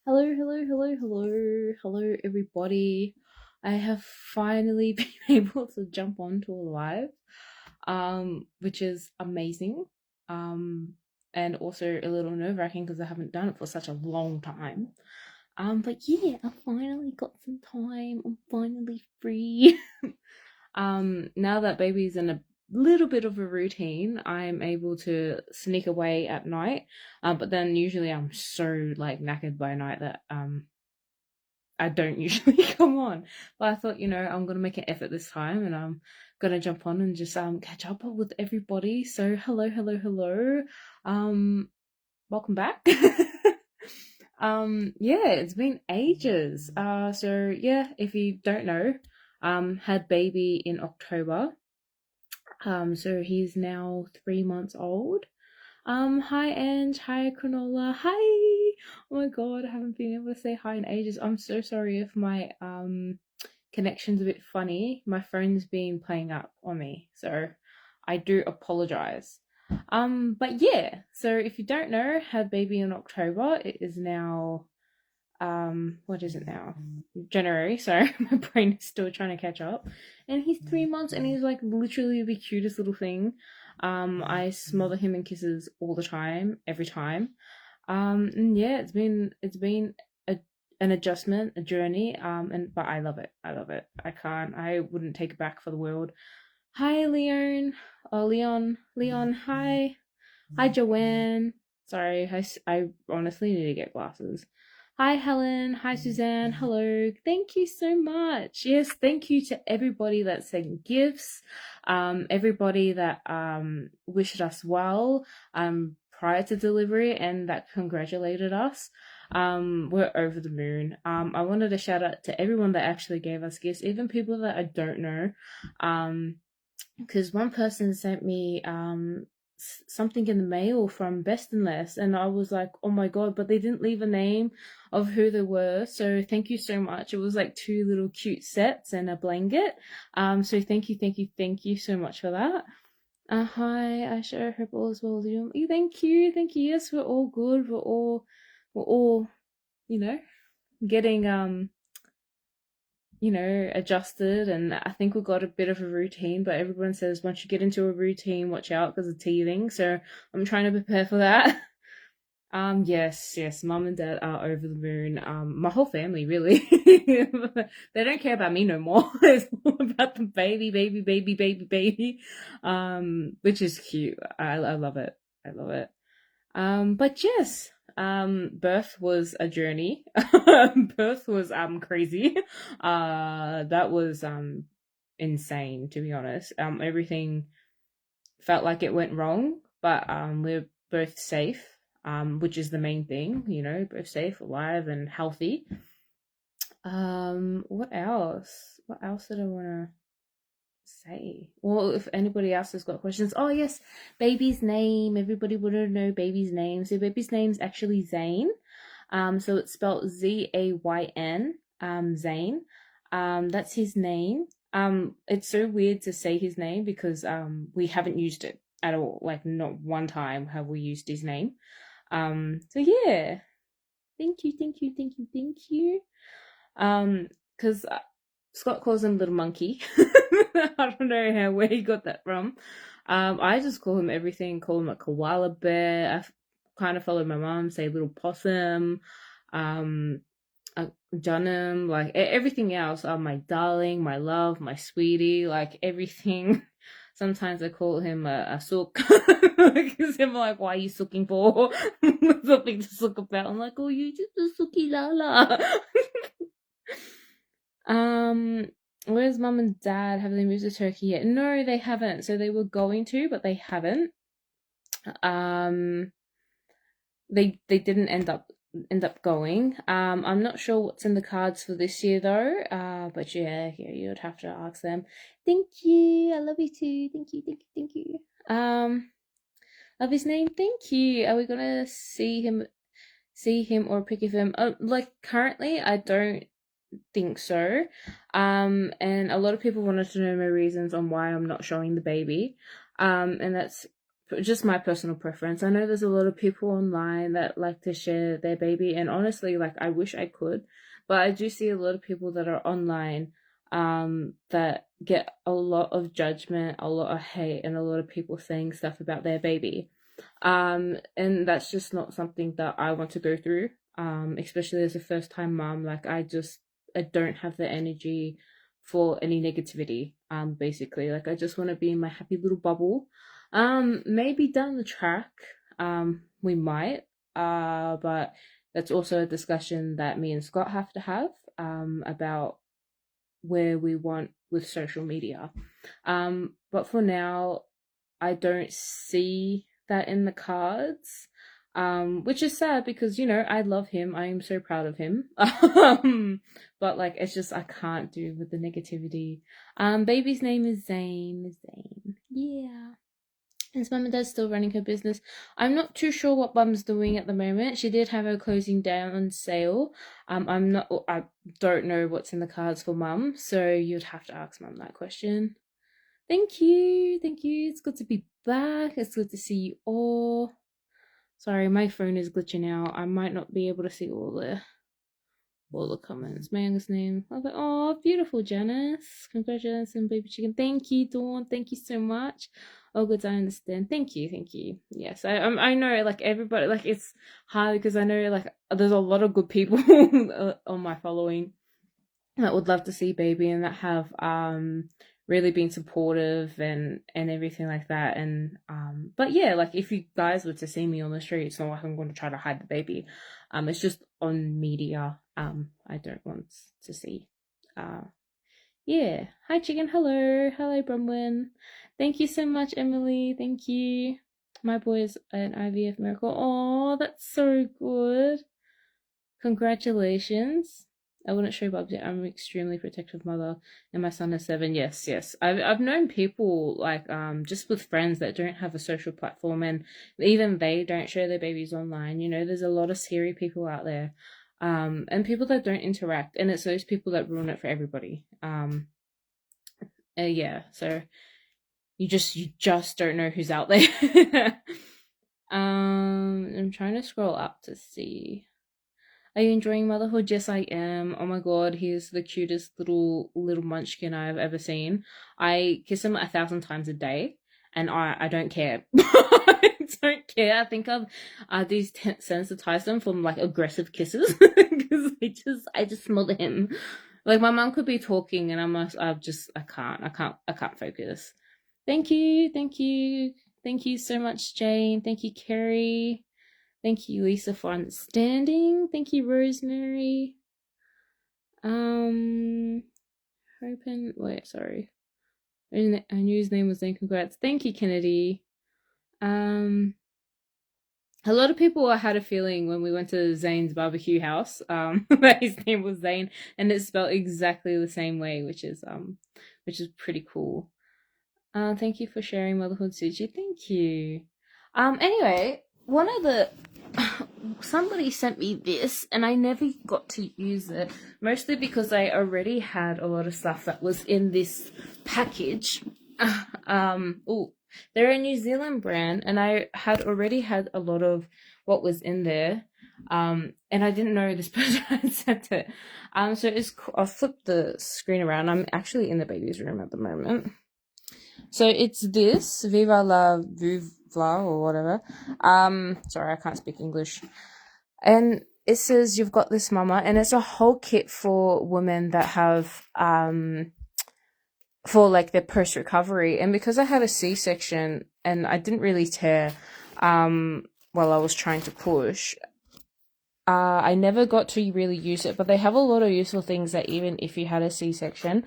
Hello, hello, hello, hello, hello, everybody. I have finally been able to jump onto a live, which is amazing, um, and also a little nerve-wracking because I haven't done it for such a long time. But yeah, I finally got some time. I'm finally free. Now that baby's in a little bit of a routine, I'm able to sneak away at night. But then usually I'm so like knackered by night that I don't usually come on. But I thought, I'm gonna make an effort this time and I'm gonna jump on and just catch up with everybody. So hello, hello, hello. Um Welcome back. Yeah, it's been ages. So yeah, if you don't know, had baby in October. So he's now 3 months old. Hi Ange, hi Cronola, hi. Oh my god, I haven't been able to say hi in ages. I'm so sorry if my connection's a bit funny. My phone's been playing up on me, so I do apologize. But yeah, so if you don't know, had baby in October. It is now what is it now? January. Sorry, my brain is still trying to catch up. And he's 3 months and he's like literally the cutest little thing. I smother him in kisses all the time, every time. And yeah, it's been a, an adjustment, a journey. And but I love it. I love it. I wouldn't take it back for the world. Hi Leon. Oh Leon, hi. Hi Joanne. Sorry, I honestly need to get glasses. Hi Helen. Hi Suzanne. Hello. Thank you so much. Yes, thank you to everybody that sent gifts. Everybody that wished us well prior to delivery and that congratulated us. We're over the moon. I wanted to shout out to everyone that actually gave us gifts, even people that I don't know. Because one person sent me something in the mail from Best and Less, and I was like, oh my god, but they didn't leave a name of who they were. So thank you so much. It was like two little cute sets and a blanket. So thank you, thank you, thank you so much for that. Hi, Aisha. I hope all is well with you. Thank you, thank you. Yes, we're all good. We're all, you know, getting adjusted, and I think we've got a bit of a routine, but everyone says once you get into a routine, watch out because of teething. So I'm trying to prepare for that. Yes, mum and dad are over the moon. My whole family really. They don't care about me no more. It's all about the baby, baby, baby, baby, baby. Which is cute. I love it. I love it. But yes, birth was a journey. Birth was crazy. That was insane, to be honest. Everything felt like it went wrong, but we're both safe. Which is the main thing, both safe, alive, and healthy. What else? What else did I want to say? Well, if anybody else has got questions, oh yes, baby's name. Everybody would know baby's name. So baby's name's actually Zane. So it's spelled Zayn. Zane. That's his name. It's so weird to say his name because we haven't used it at all. Like not one time have we used his name. So yeah. Thank you, thank you, thank you, thank you. Because Scott calls him Little Monkey. I don't know where he got that from. I just call him everything. Call him a koala bear. Kind of follow my mom. Say Little Possum. Um, Dunham. Like everything else. My darling, my love, my sweetie. Like everything. Sometimes I call him a sook because I'm like, why are you sooking for? Something to sook about. I'm like, oh, you just a sooky lala. Um, where's mum and dad? Have they moved to Turkey yet? No, they haven't. So they were going to, but they haven't. Um, they didn't end up going. I'm not sure what's in the cards for this year though. But yeah, you'd have to ask them. Thank you. I love you too. Thank you, thank you, thank you. Of his name, thank you. Are we gonna see him or pick of him? Like currently, I don't think so. And a lot of people wanted to know my reasons on why I'm not showing the baby. And that's just my personal preference. I know there's a lot of people online that like to share their baby, and honestly, like I wish I could, but I do see a lot of people that are online that get a lot of judgment, a lot of hate, and a lot of people saying stuff about their baby. And that's just not something that I want to go through. Especially as a first time mom, like I don't have the energy for any negativity. Basically, like I just want to be in my happy little bubble. Maybe down the track, we might. But that's also a discussion that me and Scott have to have. About where we want with social media. But for now, I don't see that in the cards. Which is sad because I love him. I am so proud of him. But like it's just I can't do with the negativity. Baby's name is Zane. Zane. Yeah. His mum and dad's still running her business. I'm not too sure what Mum's doing at the moment. She did have her closing down sale. I don't know what's in the cards for Mum, so you'd have to ask Mum that question. Thank you. Thank you. It's good to be back. It's good to see you all. Sorry, my phone is glitching out. I might not be able to see all the comments. My youngest name. I was like, oh, beautiful, Janice. Congratulations, baby chicken. Thank you, Dawn. Thank you so much. Oh, good, I understand. Thank you, thank you. Yes, I know, like everybody, like it's hard because I know, like there's a lot of good people on my following that would love to see baby and that have really been supportive and everything like that. And but yeah, like if you guys were to see me on the street, it's not like I'm going to try to hide the baby. It's just on media. I don't want to see. Yeah. Hi, chicken. Hello. Hello, Bronwyn. Thank you so much, Emily. Thank you. My boy's an IVF miracle. Oh, that's so good. Congratulations. I wouldn't show Bubs yet. I'm an extremely protective mother, and my son is 7. Yes, yes. I've known people like just with friends that don't have a social platform, and even they don't show their babies online. There's a lot of scary people out there, and people that don't interact, and it's those people that ruin it for everybody. Yeah. So you just don't know who's out there. I'm trying to scroll up to see. Are you enjoying motherhood? Yes, I am. Oh my god, he's the cutest little munchkin I've ever seen. I kiss him 1,000 times a day, and I don't care. I don't care. I think I've desensitized them from like aggressive kisses because I just smother him. Like my mom could be talking, and I can't focus. Thank you, thank you, thank you so much, Jane. Thank you, Kerry. Thank you, Lisa, for understanding. Thank you, Rosemary. Hoping. Wait, sorry. I knew his name was Zane. Congrats. Thank you, Kennedy. A lot of people had a feeling when we went to Zane's barbecue house, that his name was Zane, and it's spelled exactly the same way, which is pretty cool. Thank you for sharing motherhood, Suji. Thank you. Anyway, somebody sent me this and I never got to use it, mostly because I already had a lot of stuff that was in this package. They're a New Zealand brand, and I had already had a lot of what was in there. And I didn't know this person had sent it. So I'll flip the screen around. I'm actually in the baby's room at the moment. So it's this Viva la Vuvla or whatever. Sorry, I can't speak English. And it says you've got this mama, and it's a whole kit for women that have for like their post recovery. And because I had a C-section and I didn't really tear while I was trying to push, I never got to really use it, but they have a lot of useful things that even if you had a C-section,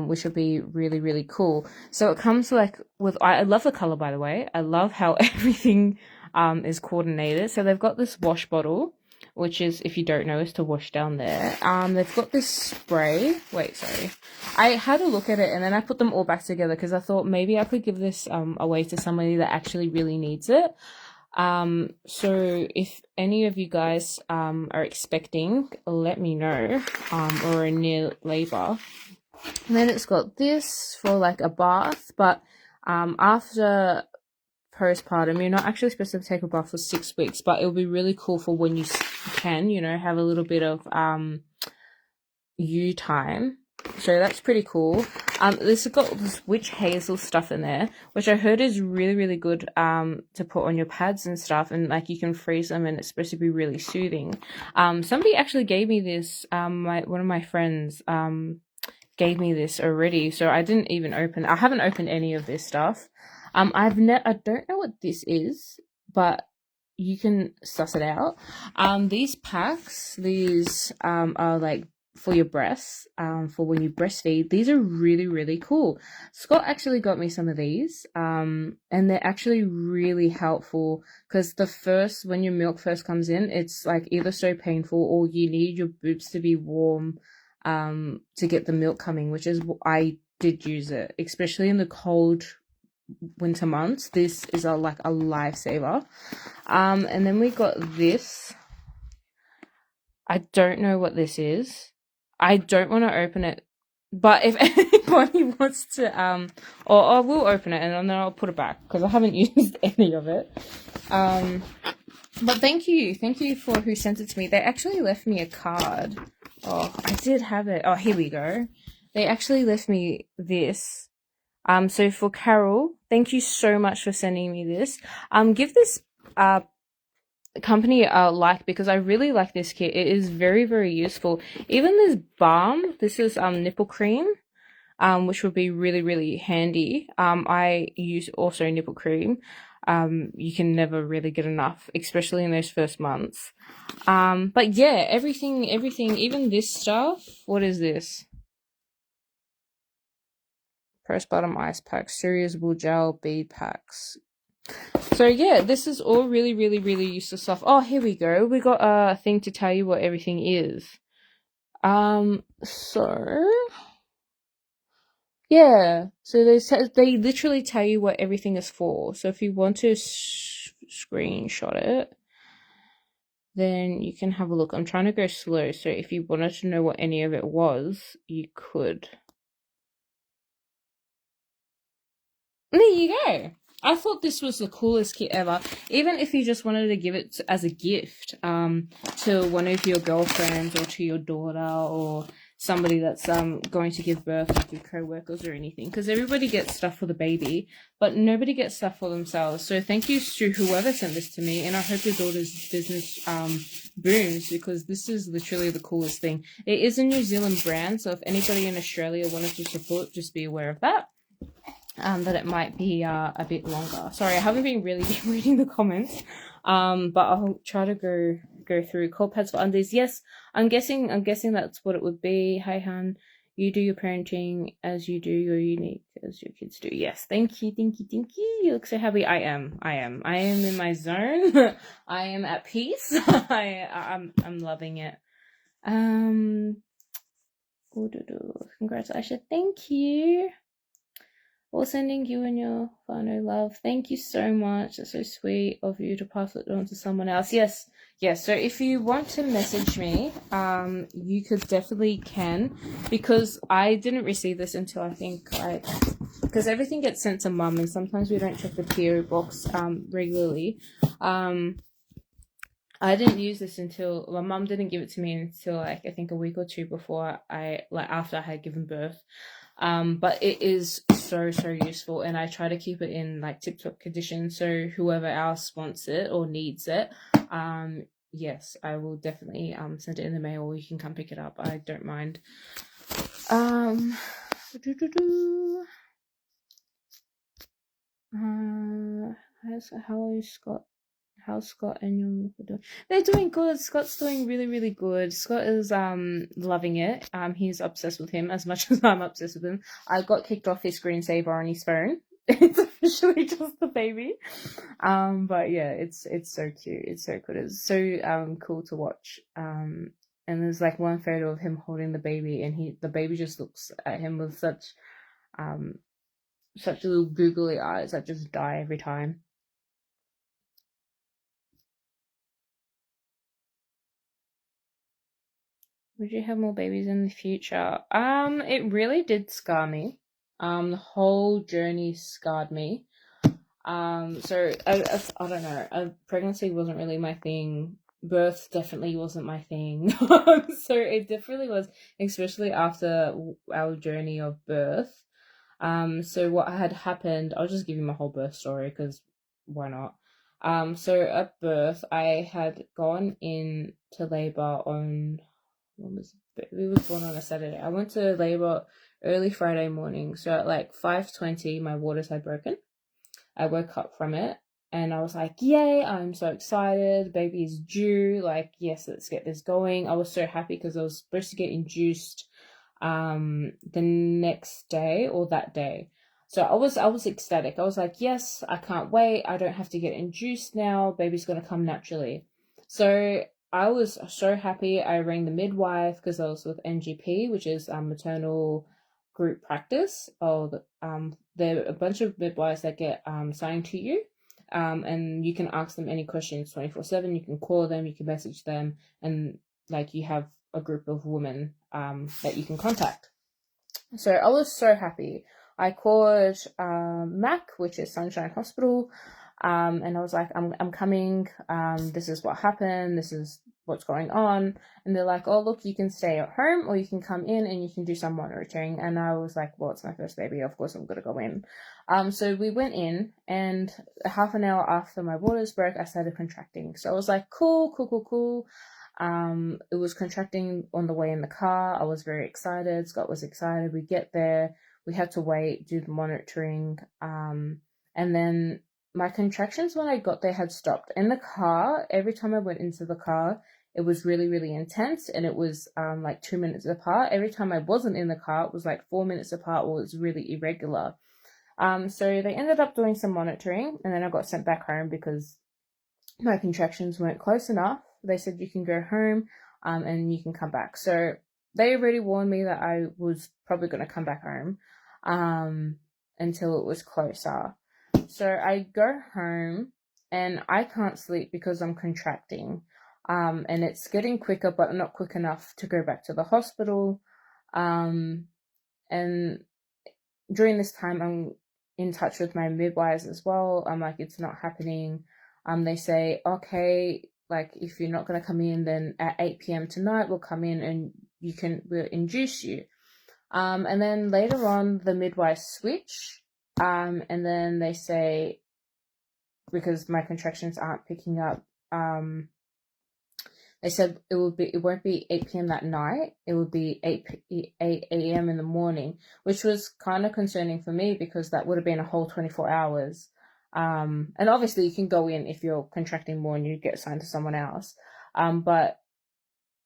which would be really, really cool. So it comes like with, I love the color, by the way. I love how everything is coordinated. So they've got this wash bottle, which is, if you don't know, is to wash down there. They've got this spray. Wait, sorry. I had a look at it and then I put them all back together because I thought maybe I could give this away to somebody that actually really needs it. So if any of you guys are expecting, let me know, or are near labor. And then it's got this for like a bath, but after postpartum, you're not actually supposed to take a bath for 6 weeks, but it'll be really cool for when you can, have a little bit of you time. So that's pretty cool. This has got this witch hazel stuff in there, which I heard is really, really good to put on your pads and stuff, and like you can freeze them and it's supposed to be really soothing. Somebody actually gave me this, one of my friends gave me this already, so I didn't even I haven't opened any of this stuff. I don't know what this is, but you can suss it out. These packs, are like for your breasts, for when you breastfeed. These are really, really cool. Scott actually got me some of these, and they're actually really helpful because when your milk first comes in, it's like either so painful or you need your boobs to be warm, to get the milk coming, which is I did use it, especially in the cold winter months. This is like a lifesaver. And then we got this. I don't know what this is. I don't want to open it, but if anybody wants to, or I will open it and then I'll put it back because I haven't used any of it. But thank you for who sent it to me. They actually left me a card. Oh, I did have it. Oh, here we go. They actually left me this. So for Carol, thank you so much for sending me this. Give this company a like because I really like this kit. It is very, very useful. Even this balm, this is nipple cream, which would be really, really handy. I use also nipple cream. You can never really get enough, especially in those first months. But yeah, everything, even this stuff. What is this? Postpartum ice packs, reusable gel bead packs. So yeah, this is all really, really, really useful stuff. Oh, here we go. We got a thing to tell you what everything is. So yeah, so they literally tell you what everything is for. So if you want to screenshot it, then you can have a look. I'm trying to go slow, so if you wanted to know what any of it was, you could. There you go. I thought this was the coolest kit ever. Even if you just wanted to give it as a gift to one of your girlfriends or to your daughter or somebody that's going to give birth, like your co-workers or anything. Because everybody gets stuff for the baby, but nobody gets stuff for themselves. So thank you to whoever sent this to me, and I hope your daughter's business booms because this is literally the coolest thing. It is a New Zealand brand, so if anybody in Australia wanted to support, just be aware of that. That it might be a bit longer. Sorry, I haven't been really reading the comments, but I'll try to go through. Cold pads for undies. Yes, I'm guessing that's what it would be. Hey, hun, you do your parenting as you do your unique as your kids do. Yes, thank you. You look so happy. I am in my zone. I am at peace. I'm loving it. Congratulations. Thank you. Or sending you and your whānau love. Thank you so much. That's so sweet of you to pass it on to someone else. Yes. So if you want to message me, you could definitely can, because I didn't receive this until I think because everything gets sent to mum, and sometimes we don't check the PO box regularly. I didn't use this until my mum didn't give it to me until I think a week or two before after I had given birth. But it is so useful, and I try to keep it in tip-top condition, so whoever else wants it or needs it, yes, I will definitely send it in the mail, or you can come pick it up. I don't mind. How's Scott and your doing? They're doing good. Scott's doing really, really good. Scott is loving it. He's obsessed with him as much as I'm obsessed with him. I got kicked off his screensaver on his phone. It's officially just the baby. But yeah, it's so cute. It's so good. It's so cool to watch. And there's one photo of him holding the baby, and the baby just looks at him with such little googly eyes that just die every time. Would you have more babies in the future? It really did scar me. The whole journey scarred me. So I don't know. Pregnancy wasn't really my thing. Birth definitely wasn't my thing. So it definitely was, especially after our journey of birth. So what had happened, I'll just give you my whole birth story because why not? So at birth, I had gone into labor on, when was it? We was born on a Saturday. I went to labor early Friday morning. So at like 5:20, my waters had broken. I woke up from it and I was like, yay, I'm so excited. Baby is due. Like, yes, let's get this going. I was so happy because I was supposed to get induced the next day or that day. So I was ecstatic. I was like, yes, I can't wait. I don't have to get induced now. Baby's gonna come naturally. So I was so happy. I rang the midwife because I was with NGP, which is maternal group practice. There are a bunch of midwives that get signed to you. And you can ask them any questions 24/7. You can call them, you can message them, and like you have a group of women that you can contact. So I was so happy. I called MAC, which is Sunshine Hospital, and I was like, I'm coming. This is what happened. This is what's going on. And they're like, oh, look, you can stay at home or you can come in and you can do some monitoring. And I was like, well, it's my first baby. Of course, I'm going to go in. So we went in, and half an hour after my waters broke, I started contracting. So I was like, cool, cool, cool, cool. It was contracting on the way in the car. I was very excited. Scott was excited. We get there. We had to wait, do the monitoring. And then my contractions when I got there had stopped. In the car, every time I went into the car, it was really, really intense, and it was like 2 minutes apart. Every time I wasn't in the car, it was like 4 minutes apart, or it was really irregular. So they ended up doing some monitoring, and then I got sent back home because my contractions weren't close enough. They said you can go home and you can come back. So they already warned me that I was probably going to come back home until it was closer. So I go home and I can't sleep because I'm contracting. And it's getting quicker, but not quick enough to go back to the hospital. And during this time, I'm in touch with my midwives as well. I'm like, it's not happening. They say, okay, like if you're not gonna come in, then at 8 p.m. tonight we'll come in and we'll induce you. And then later on the midwives switch. And then they say, because my contractions aren't picking up, they said it won't be 8 p.m. that night. It would be 8 a.m. in the morning, which was kind of concerning for me because that would have been a whole 24 hours. And obviously you can go in if you're contracting more and you get assigned to someone else. But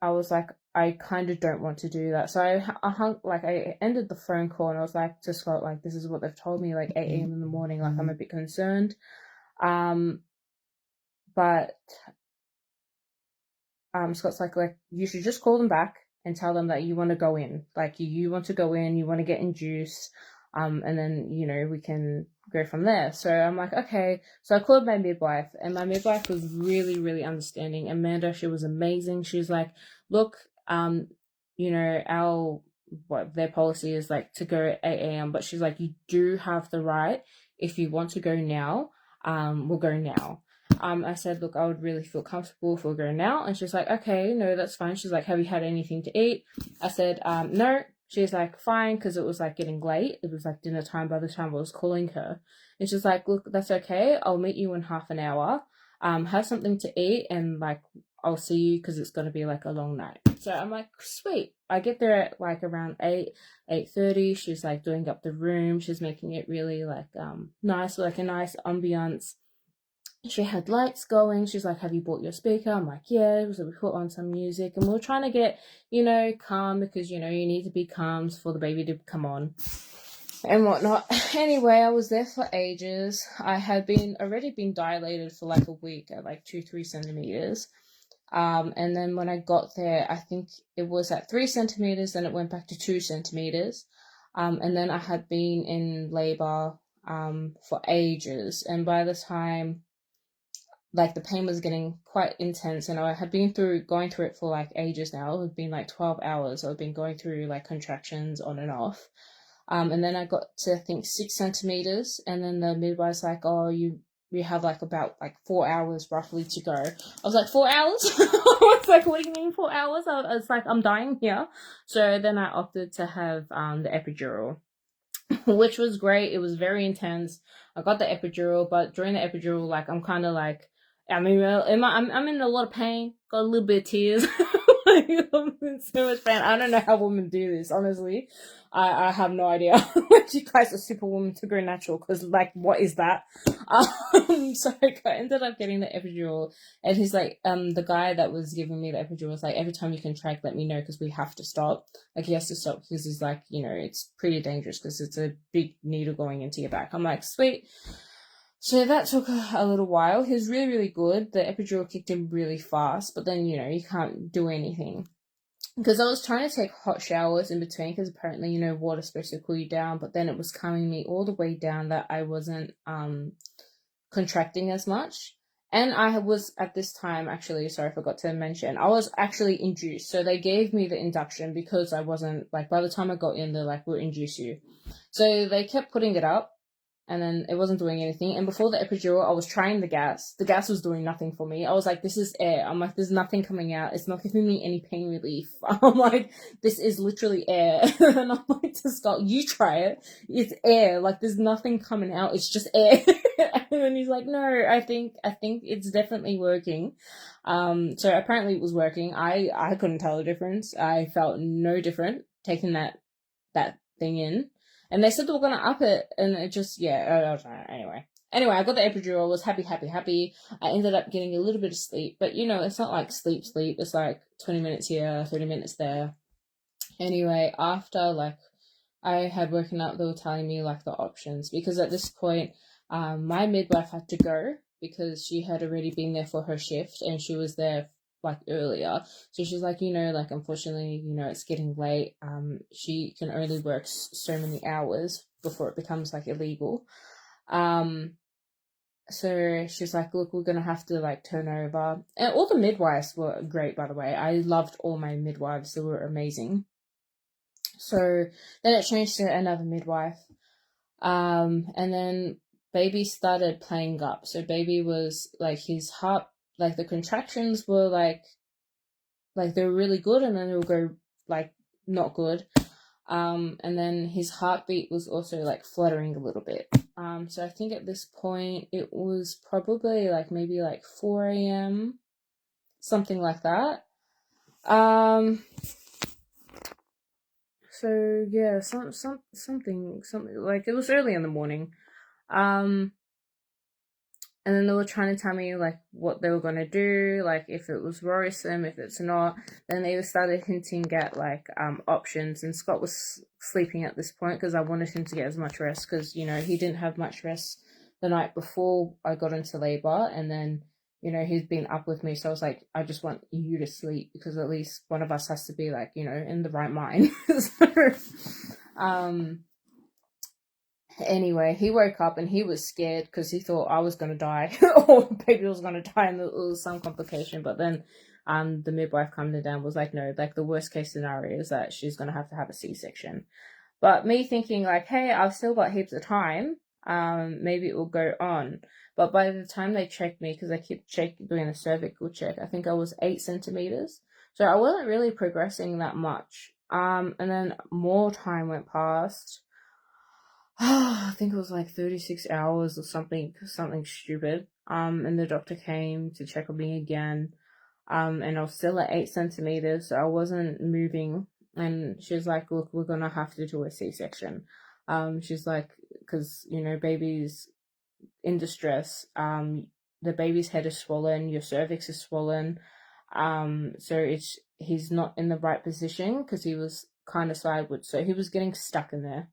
I was like, I kind of don't want to do that. So I ended the phone call and I was like to Scott, like, this is what they've told me, like 8 a.m. in the morning, like I'm a bit concerned. But Scott's like you should just call them back and tell them that you want to go in, like you want to go in, you want to get induced, and then we can go from there. So I'm like, okay. So I called my midwife, and my midwife was really, really understanding. Amanda, she was amazing. She's like, look, their policy is like to go at 8 a.m., but she's like, you do have the right, if you want to go now, we'll go now. I said, look, I would really feel comfortable if we'll go now. And she's like, okay, no, that's fine. She's like, have you had anything to eat? I said, no. She's like, fine, because it was like getting late. It was like dinner time by the time I was calling her. And she's like, look, that's okay. I'll meet you in half an hour. Have something to eat, and like I'll see you because it's going to be like a long night. So I'm like, sweet. I get there at like around 8:30. She's like doing up the room. She's making it really like nice, like a nice ambiance. She had lights going. She's like, have you bought your speaker? I'm like, yeah. So we put on some music and we were trying to get, calm because, you need to be calm for the baby to come on and whatnot. Anyway, I was there for ages. I had already been dilated for like a week at like 2-3 centimeters. And then when I got there, I think it was at 3 centimeters, then it went back to 2 centimeters. And then I had been in labor for ages. And by the time like the pain was getting quite intense, and I had been going through it for like ages now. It had been like 12 hours. I've been going through like contractions on and off. And then I got to, I think, 6 centimeters, and then the midwife's like, oh, you have like about like 4 hours roughly to go. I was like, 4 hours? I was like, what do you mean 4 hours? I was like, I'm dying here. So then I opted to have the epidural, which was great. It was very intense. I got the epidural, but during the epidural, like, I'm kind of like, I mean, I'm in a lot of pain. Got a little bit of tears. Like, I'm in so much pain. I don't know how women do this, honestly. I have no idea. You guys are superwoman to go natural, because, like, what is that? So I ended up getting the epidural, and he's like, the guy that was giving me the epidural was like, every time you contract, let me know, because we have to stop. Like, he has to stop because he's like, it's pretty dangerous because it's a big needle going into your back. I'm like, sweet. So that took a little while. He was really, really good. The epidural kicked in really fast, but then, you can't do anything. Because I was trying to take hot showers in between, because apparently, water's supposed to cool you down, but then it was calming me all the way down that I wasn't contracting as much. And I was, at this time, actually, sorry, I forgot to mention, I was actually induced. So they gave me the induction because I wasn't, like, by the time I got in, they're like, we'll induce you. So they kept putting it up, and then it wasn't doing anything. And before the epidural, I was trying the gas. The gas was doing nothing for me. I was like, this is air. I'm like, there's nothing coming out. It's not giving me any pain relief. I'm like, this is literally air. And I'm like, to stop, you try it. It's air. Like, there's nothing coming out. It's just air. And then he's like, no, I think it's definitely working. So apparently it was working. I couldn't tell the difference. I felt no different taking that thing in. And they said they were going to up it, and it just, I don't know, Anyway, I got the epidural, I was happy. I ended up getting a little bit of sleep, but, it's not like sleep. It's like 20 minutes here, 30 minutes there. Anyway, after, like, I had woken up, they were telling me, like, the options, because at this point, my midwife had to go, because she had already been there for her shift, and she was there like earlier. So she's like, like, unfortunately, it's getting late. She can only work so many hours before it becomes like illegal. So she's like, look, we're gonna have to like turn over. And all the midwives were great, by the way. I loved all my midwives. They were amazing. So then it changed to another midwife. And then baby started playing up. So baby was like, his heart, like, the contractions were like they were really good, and then it would go like not good. And then his heartbeat was also like fluttering a little bit. So I think at this point it was probably like maybe like 4 a.m., something like that. So yeah, something like, it was early in the morning. And then they were trying to tell me like what they were gonna do, like if it was worrisome, if it's not. Then they started hinting at like options, and Scott was sleeping at this point because I wanted him to get as much rest, because he didn't have much rest the night before I got into labor, and then he's been up with me, so I was like, I just want you to sleep, because at least one of us has to be like in the right mind. So, anyway, he woke up and he was scared because he thought I was going to die or the baby was going to die, and there was some complication. But then the midwife calmed down, was like, no, like, the worst case scenario is that she's going to have a C-section. But me thinking like, hey, I've still got heaps of time, maybe it will go on. But by the time they checked me, because I kept doing a cervical check, I think I was 8 centimeters. So I wasn't really progressing that much. And then more time went past. I think it was like 36 hours or something stupid. And the doctor came to check on me again. And I was still at 8 centimeters, so I wasn't moving. And she's like, look, we're gonna have to do a C-section. She's like, because, baby's in distress. The baby's head is swollen, your cervix is swollen. So he's not in the right position, because he was kind of sideways, so he was getting stuck in there.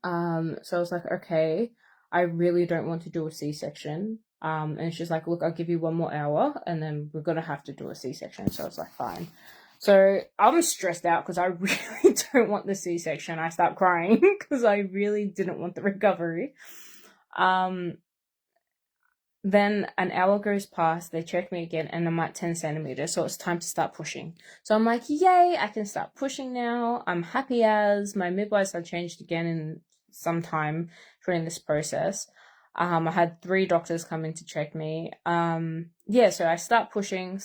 So I was like, okay, I really don't want to do a C-section. And she's like, look, I'll give you 1 more hour, and then we're gonna have to do a C-section. So I was like, fine. So I'm stressed out because I really don't want the C-section. I start crying because I really didn't want the recovery. Then an hour goes past, they check me again, and I'm at 10 centimeters, so it's time to start pushing. So I'm like, yay, I can start pushing now. I'm happy as my midwives had changed again in some time during this process. I had 3 doctors coming to check me. Yeah, so I start pushing,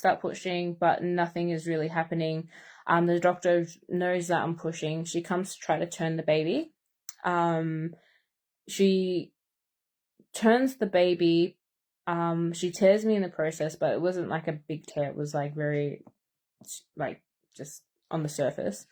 but nothing is really happening. The doctor knows that I'm pushing. She comes to try to turn the baby. She turns the baby. She tears me in the process, but it wasn't like a big tear. It was like very, like, just on the surface.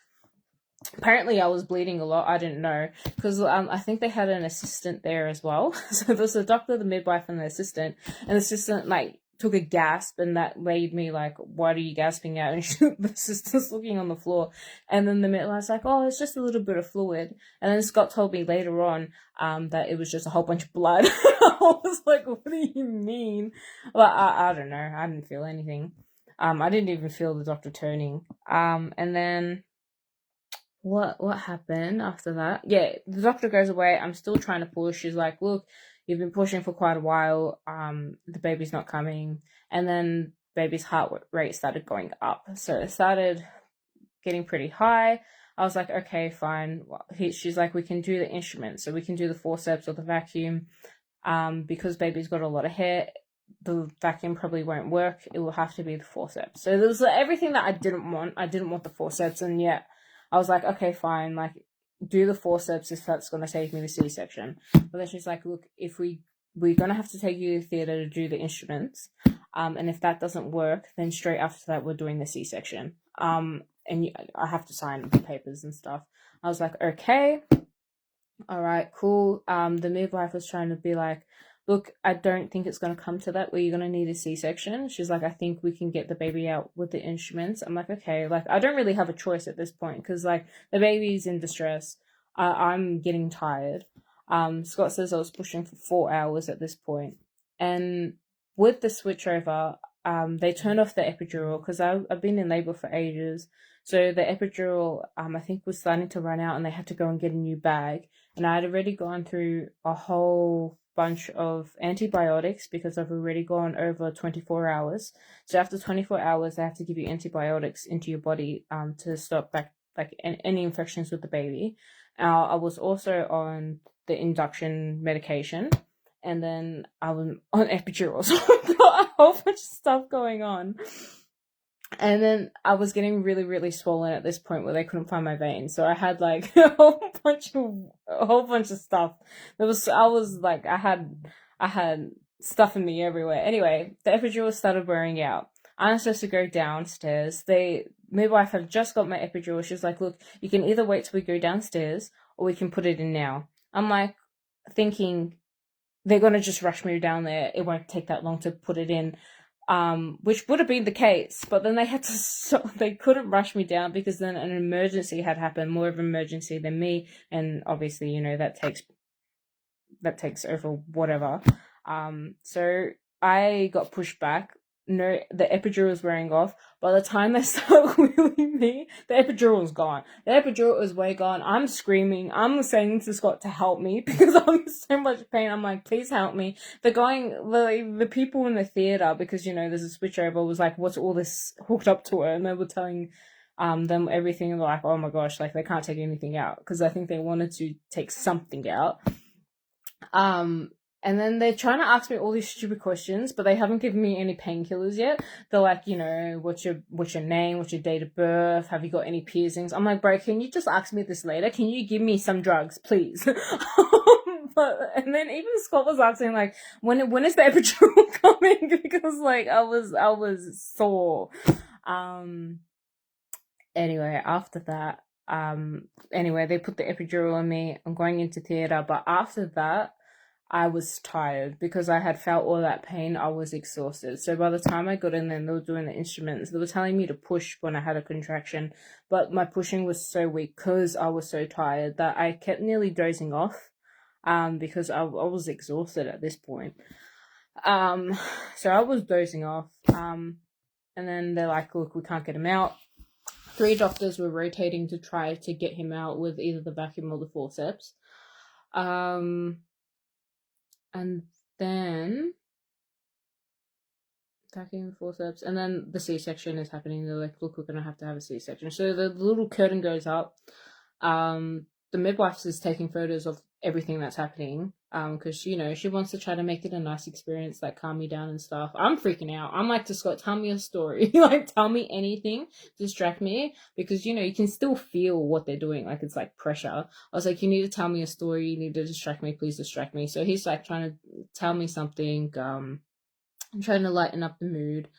Apparently, I was bleeding a lot. I didn't know because I think they had an assistant there as well. So there was a doctor, the midwife, and the assistant. And the assistant like took a gasp, and that made me like, "What are you gasping at?" And the assistant's looking on the floor, and then the midwife's like, "Oh, it's just a little bit of fluid." And then Scott told me later on that it was just a whole bunch of blood. I was like, "What do you mean?" Well, I don't know. I didn't feel anything. I didn't even feel the doctor turning. And then what happened after that? Yeah, the doctor goes away. I'm still trying to push. She's like, "Look, you've been pushing for quite a while. The baby's not coming." And then baby's heart rate started going up, so it started getting pretty high. I was like, okay, fine. She's like, we can do the instruments, so we can do the forceps or the vacuum. Because baby's got a lot of hair, the vacuum probably won't work. It will have to be the forceps. So there was everything that I didn't want. I didn't want the forceps, and yet I was like, okay, fine, like do the forceps if that's gonna save me the C-section. But then she's like, look, if we're gonna have to take you to theatre to do the instruments, and if that doesn't work, then straight after that we're doing the C-section. And I have to sign the papers and stuff. I was like, okay, all right, cool. The midwife was trying to be like, look, I don't think it's going to come to that where you're going to need a C-section. She's like, I think we can get the baby out with the instruments. I'm like, okay, like, I don't really have a choice at this point because, like, the baby's in distress. I'm getting tired. Scott says I was pushing for 4 hours at this point. And with the switchover, they turned off the epidural because I've been in labor for ages. So the epidural, I think, was starting to run out and they had to go and get a new bag. And I had already gone through a whole bunch of antibiotics because I've already gone over 24 hours. So after 24 hours, they have to give you antibiotics into your body to stop like any infections with the baby. I was also on the induction medication, and then I was on epidural, so I've got a whole bunch of stuff going on. And then I was getting really, really swollen at this point where they couldn't find my veins. So I had like a whole bunch of stuff. I had stuff in me everywhere. Anyway, the epidural started wearing out. I'm supposed to go downstairs. Midwife had just got my epidural. She was like, look, you can either wait till we go downstairs or we can put it in now. I'm like thinking they're gonna just rush me down there. It won't take that long to put it in. Which would have been the case, but then they couldn't rush me down because then an emergency had happened, more of an emergency than me, and obviously, that takes over whatever. So I got pushed back. No, the epidural was wearing off. By the time they started wheeling me, the epidural was gone. The epidural was way gone. I'm screaming. I'm saying to Scott to help me because I'm in so much pain. I'm like, please help me. The people in the theater, because there's a switchover, was like, what's all this hooked up to her? And they were telling them everything. And they're like, oh my gosh, like they can't take anything out because I think they wanted to take something out. And then they're trying to ask me all these stupid questions, but they haven't given me any painkillers yet. They're like, what's your name? What's your date of birth? Have you got any piercings? I'm like, bro, can you just ask me this later? Can you give me some drugs, please? And then even Scott was asking like, when is the epidural coming? Because like I was sore. Anyway, after that, they put the epidural on me. I'm going into theater, but after that, I was tired because I had felt all that pain. I was exhausted. So by the time I got in there and they were doing the instruments, they were telling me to push when I had a contraction, but my pushing was so weak because I was so tired that I kept nearly dozing off because I was exhausted at this point. So I was dozing off. And then they're like, look, we can't get him out. 3 doctors were rotating to try to get him out with either the vacuum or the forceps. And then Tacking forceps, and then the C-section is happening. They're like, look, we're gonna have to have a C-section. So the little curtain goes up. The midwife is taking photos of everything that's happening. Because she wants to try to make it a nice experience, like calm me down and stuff. I'm freaking out. I'm like to Scott, tell me a story. Like tell me anything, distract me, because you can still feel what they're doing. Like it's like pressure. I was like, you need to tell me a story. You need to distract me. Please distract me. So he's like trying to tell me something. I'm trying to lighten up the mood.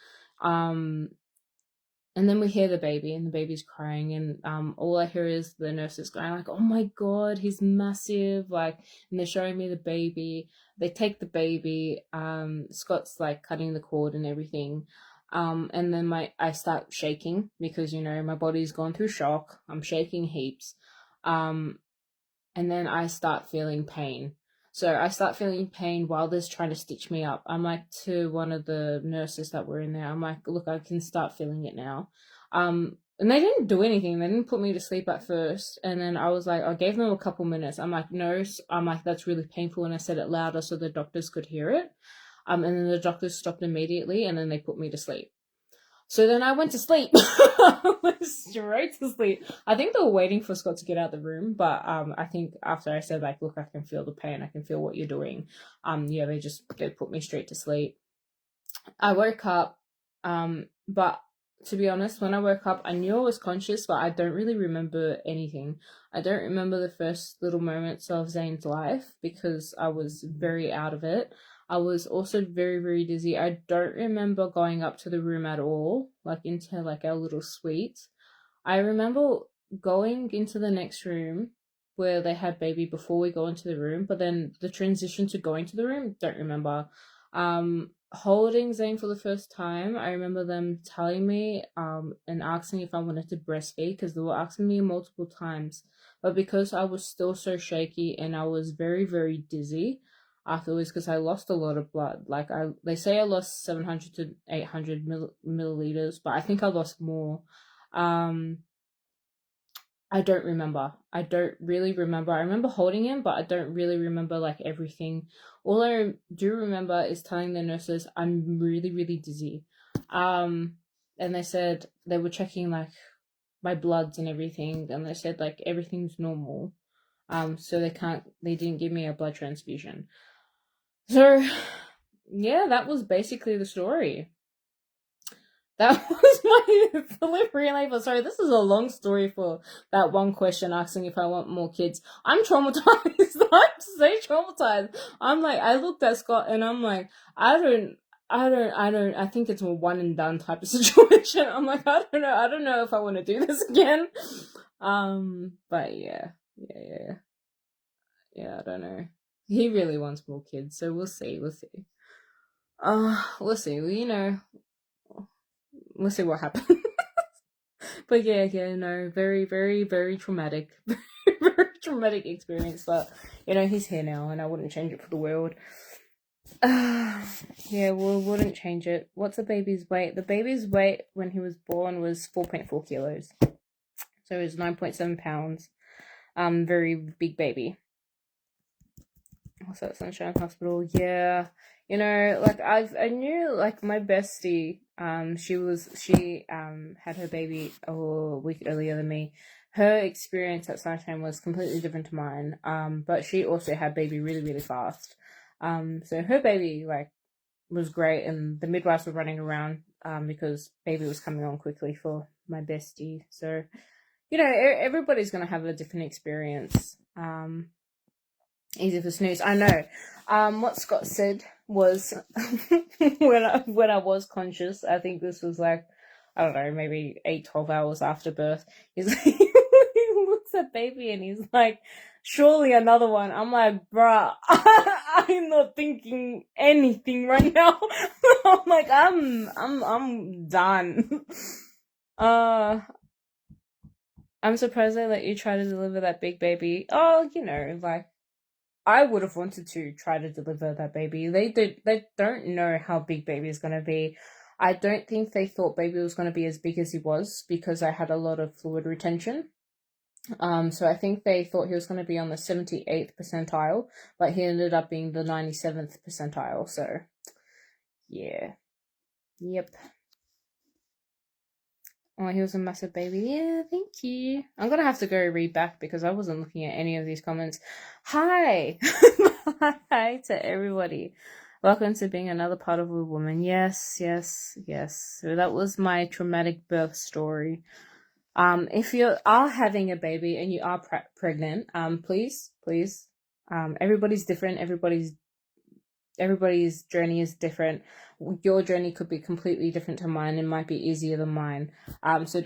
And then we hear the baby, and the baby's crying, and all I hear is the nurses going like, "Oh my god, he's massive!" Like, and they're showing me the baby. They take the baby. Scott's like cutting the cord and everything. And then I start shaking because my body's gone through shock. I'm shaking heaps. And then I start feeling pain. So I start feeling pain while they're trying to stitch me up. I'm like to one of the nurses that were in there, I'm like, look, I can start feeling it now. And they didn't do anything. They didn't put me to sleep at first. And then I was like, I gave them a couple minutes. I'm like, nurse, I'm like, that's really painful. And I said it louder so the doctors could hear it. And then the doctors stopped immediately, and then they put me to sleep. So then I went to sleep. I went straight to sleep. I think they were waiting for Scott to get out of the room, but I think after I said like, look, I can feel the pain, I can feel what you're doing. Yeah, they put me straight to sleep. I woke up, but to be honest, when I woke up, I knew I was conscious, but I don't really remember anything. I don't remember the first little moments of Zane's life because I was very out of it. I was also very, very dizzy. I don't remember going up to the room at all, like into like our little suite. I remember going into the next room where they had baby before we go into the room, but then the transition to going to the room, don't remember. Holding Zane for the first time, I remember them telling me and asking if I wanted to breastfeed because they were asking me multiple times. But because I was still so shaky and I was very, very dizzy afterwards because I lost a lot of blood. Like they say I lost 700 to 800 milliliters, but I think I lost more. I don't remember. I don't really remember. I remember holding him, but I don't really remember like everything. All I do remember is telling the nurses I'm really, really dizzy. And they said they were checking like my bloods and everything, and they said like everything's normal. So they didn't give me a blood transfusion. So yeah, that was basically the story. That was my delivery and labor. Sorry, this is a long story for that one question asking if I want more kids. I'm traumatized. I'm so traumatized. I'm like, I looked at Scott and I'm like, I think it's a one and done type of situation. I'm like, I don't know if I want to do this again. But yeah, I don't know. He really wants more kids, so we'll see. We'll see. We'll see. We'll see what happens. But yeah, no, very, very, very traumatic, very traumatic experience. But he's here now, and I wouldn't change it for the world. Yeah, wouldn't change it. What's the baby's weight? The baby's weight when he was born was 4.4 kilos, so it was 9.7 pounds. Very big baby. Also at Sunshine Hospital, yeah. Like I knew like my bestie, she had her baby a week earlier than me. Her experience at Sunshine was completely different to mine. But she also had baby really, really fast. So her baby like was great, and the midwives were running around because baby was coming on quickly for my bestie. So everybody's gonna have a different experience. Easy for snooze. I know. What Scott said was when I was conscious, I think this was like, I don't know, maybe 8-12 hours after birth. He's like, he looks at baby and he's like, surely another one. I'm like, bruh, I'm not thinking anything right now. I'm like, I'm done. I'm surprised they let you try to deliver that big baby. Oh, like, I would have wanted to try to deliver that baby. They don't know how big baby is going to be. I don't think they thought baby was going to be as big as he was because I had a lot of fluid retention. So I think they thought he was going to be on the 78th percentile, but he ended up being the 97th percentile. So, yeah. Yep. Oh, he was a massive baby. Yeah, thank you. I'm gonna have to go read back because I wasn't looking at any of these comments. Hi! Hi to everybody. Welcome to being another part of a woman. Yes, yes, yes. So that was my traumatic birth story. If you are having a baby and you are pregnant, please, everybody's different. Everybody's journey is different. Your journey could be completely different to mine and might be easier than mine. So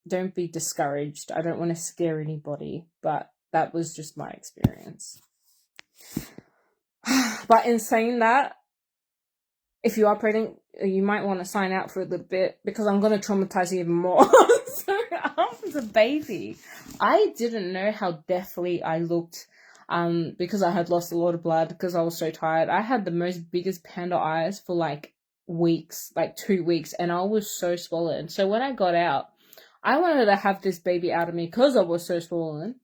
don't be discouraged. I don't want to scare anybody, but that was just my experience. But in saying that, if you are pregnant, you might want to sign out for a little bit because I'm going to traumatize you even more. So I'm the baby. I didn't know how deathly I looked because I had lost a lot of blood because I was so tired. I had the most biggest panda eyes for like weeks, like 2 weeks, and I was so swollen. So when I got out, I wanted to have this baby out of me because I was so swollen.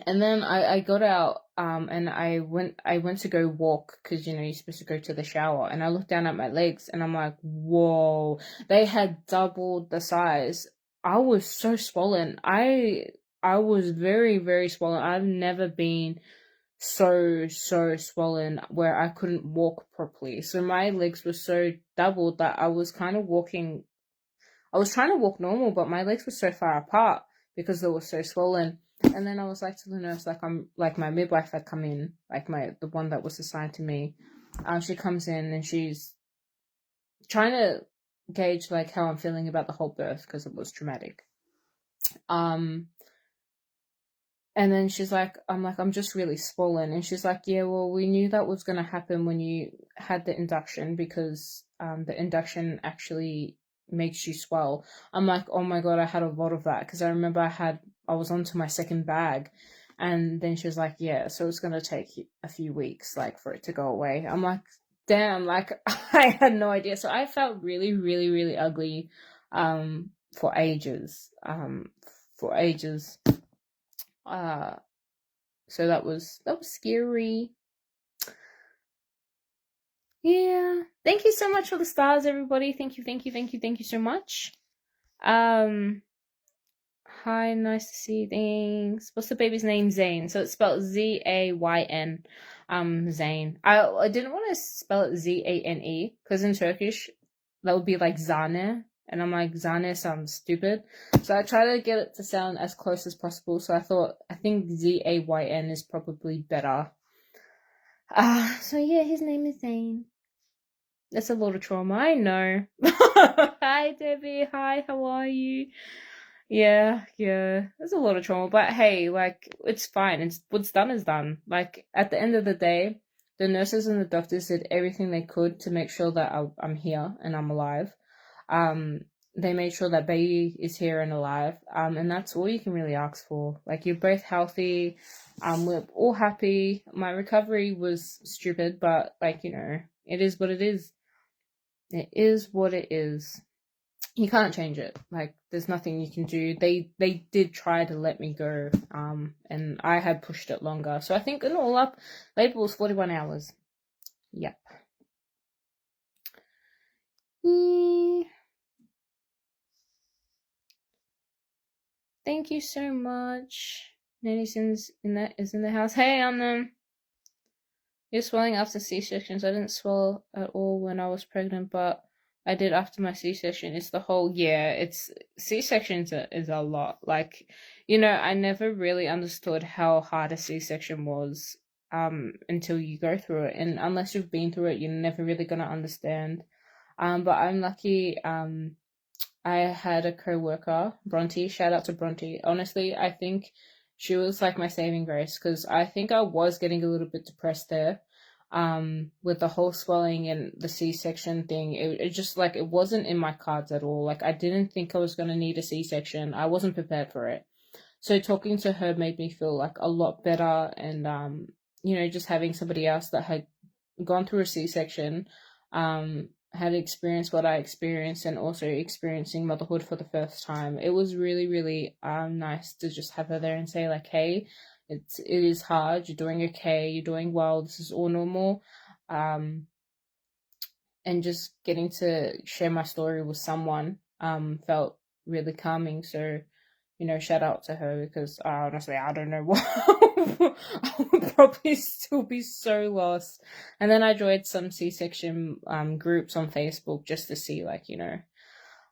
And then I got out and I went to go walk because you're supposed to go to the shower, and I looked down at my legs and I'm like, whoa, they had doubled the size. I was so swollen. I was very, very swollen. I've never been so swollen where I couldn't walk properly. So my legs were so doubled that I was kind of walking. I was trying to walk normal, but my legs were so far apart because they were so swollen. And then I was like to the nurse, like my midwife had come in, like the one that was assigned to me. She comes in and she's trying to gauge like how I'm feeling about the whole birth because it was traumatic. And then I'm just really swollen. And she's like, yeah, well, we knew that was going to happen when you had the induction because the induction actually makes you swell. I'm like, oh my God, I had a lot of that because I remember I was onto my second bag. And then she was like, yeah, so it's going to take a few weeks like for it to go away. I'm like, damn, like I had no idea. So I felt really, really, really ugly for ages. For ages. So that was scary. Yeah. Thank you so much for the stars, everybody. Thank you so much. Hi, nice to see you. Thanks. What's the baby's name? Zane. So it's spelled Zayn. Zane. I didn't want to spell it Zane because in Turkish that would be like Zane. And I'm like, Zane sounds stupid. So I try to get it to sound as close as possible. So I think Zayn is probably better. So yeah, his name is Zane. That's a lot of trauma, I know. Hi, Debbie. Hi, how are you? Yeah, there's a lot of trauma, but hey, like, it's fine. It's what's done is done. Like, at the end of the day, the nurses and the doctors did everything they could to make sure that I'm here and I'm alive. They made sure that baby is here and alive. And that's all you can really ask for. Like, you're both healthy. We're all happy. My recovery was stupid, but like, it is what it is. It is what it is. You can't change it. Like, there's nothing you can do. They did try to let me go, and I had pushed it longer. So I think in all up, labor was 41 hours. Yep. Thank you so much. Nanny's is in the house. Hey, you're swelling after C-sections. I didn't swell at all when I was pregnant, but I did after my C-section. It's the whole, it's C-sections is a lot. Like, I never really understood how hard a C-section was until you go through it. And unless you've been through it, you're never really gonna understand. But I'm lucky. I had a co-worker, Bronte. Shout out to Bronte. Honestly, I think she was like my saving grace because I think I was getting a little bit depressed there. With the whole swelling and the C-section thing, it just like it wasn't in my cards at all. Like, I didn't think I was gonna need a C-section. I wasn't prepared for it. So talking to her made me feel like a lot better, and just having somebody else that had gone through a C-section, had experienced what I experienced, and also experiencing motherhood for the first time. It was really, really nice to just have her there and say like, hey, it is hard. You're doing okay. You're doing well. This is all normal. and just getting to share my story with someone felt really calming. So, shout out to her, because honestly, I don't know what. I would probably still be so lost. And then I joined some C-section groups on Facebook just to see, like,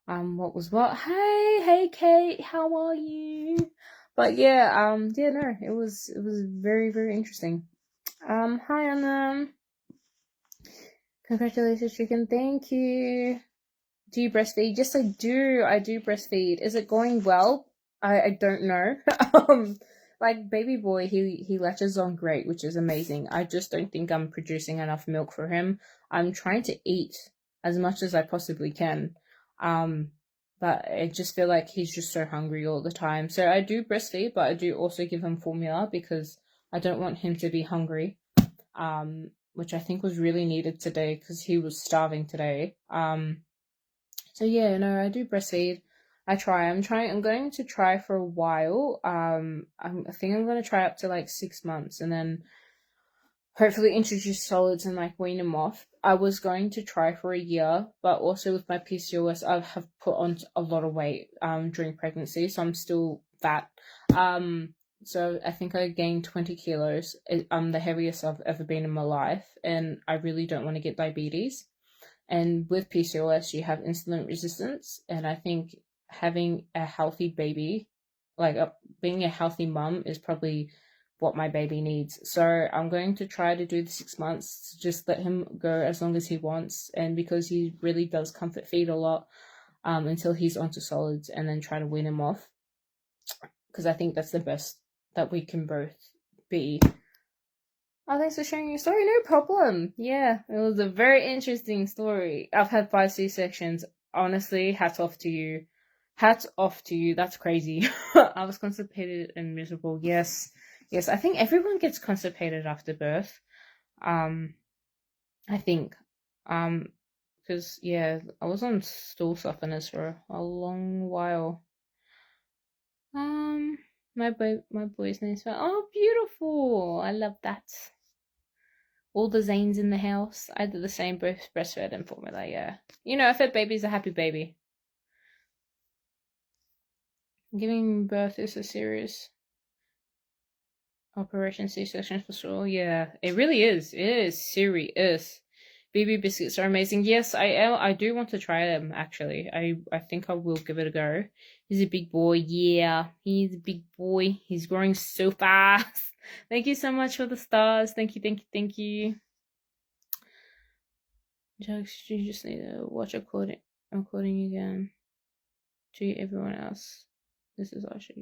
what was what. Hey Kate, how are you? But yeah, no, it was very, very interesting. Hi Anna. Congratulations, chicken. Thank you. Do you breastfeed? Yes, I do. I do breastfeed. Is it going well? I don't know. Like baby boy, he latches on great, which is amazing. I just don't think I'm producing enough milk for him. I'm trying to eat as much as I possibly can. Um, but I just feel like he's just so hungry all the time. So I do breastfeed, but I do also give him formula because I don't want him to be hungry. Which I think was really needed today because he was starving today. So yeah, no, I do breastfeed. I'm going to try for a while. I think I'm going to try up to like 6 months and then hopefully introduce solids and like wean them off. I was going to try for a year, but also with my PCOS, I have put on a lot of weight during pregnancy, so I'm still fat. So I think I gained 20 kilos. I'm the heaviest I've ever been in my life, and I really don't want to get diabetes. And with PCOS, you have insulin resistance, and I think having a healthy baby, being a healthy mum, is probably what my baby needs. So I'm going to try to do the 6 months, just let him go as long as he wants, and because he really does comfort feed a lot, until he's onto solids, and then try to wean him off, because I think that's the best that we can both be. Oh, thanks for sharing your story. No problem. Yeah, it was a very interesting story. I've had 5 C-sections. Honestly, hats off to you. Hats off to you. That's crazy. I was constipated and miserable. Yes. I think everyone gets constipated after birth. I think. Because yeah, I was on stool softeners for a long while. My boy's name's oh, beautiful. I love that. All the Zanes in the house. I did the same, both breastfed and formula, yeah. A fed baby's a happy baby. Giving birth is a serious operation, C-section for sure. Yeah, it really is. It is serious. BB biscuits are amazing. Yes, I do want to try them, actually. I think I will give it a go. He's a big boy. Yeah, he's a big boy. He's growing so fast. Thank you so much for the stars. Thank you. You just need to watch recording again. To everyone else. This is Asha.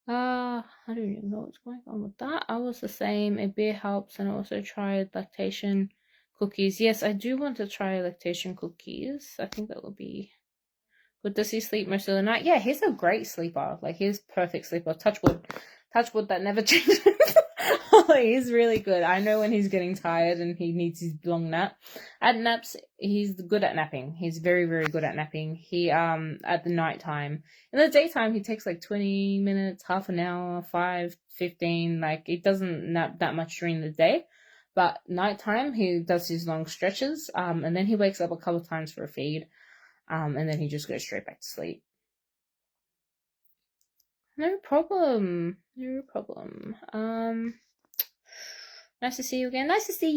I don't even know what's going on with that. I was the same. A beer helps, and I also tried lactation cookies. Yes, I do want to try lactation cookies. I think that would be good. Does he sleep most of the night? Yeah, he's a great sleeper. Like, he's perfect sleeper. Touch wood. That never changes. He's really good. I know when he's getting tired and he needs his long nap. At naps, he's good at napping. He's very, very good at napping. He at the night time. In the daytime, he takes like 20 minutes, half an hour, 5, 15. Like, he doesn't nap that much during the day. But nighttime, he does his long stretches. And then he wakes up a couple times for a feed. And then he just goes straight back to sleep. No problem. Nice to see you again. Nice to see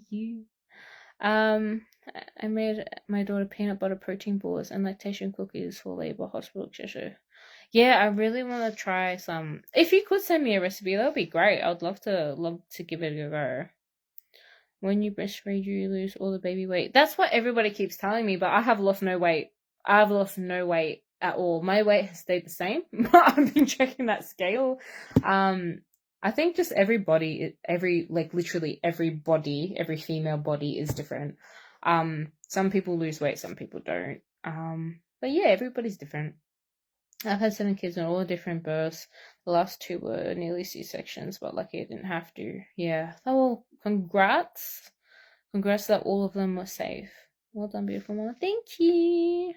you. I made my daughter peanut butter protein balls and lactation cookies for labor, hospital, etc. Yeah, I really want to try some. If you could send me a recipe, that would be great. I'd love to give it a go. When you breastfeed, you lose all the baby weight. That's what everybody keeps telling me, but I have lost no weight. I've lost no weight at all. My weight has stayed the same. I've been checking that scale. I think just literally every body, every female body is different. Some people lose weight, some people don't. But yeah, everybody's different. I've had 7 kids on all different births. The last 2 were nearly C-sections, but lucky I didn't have to. Yeah. Oh, congrats. Congrats that all of them were safe. Well done, beautiful mama. Thank you.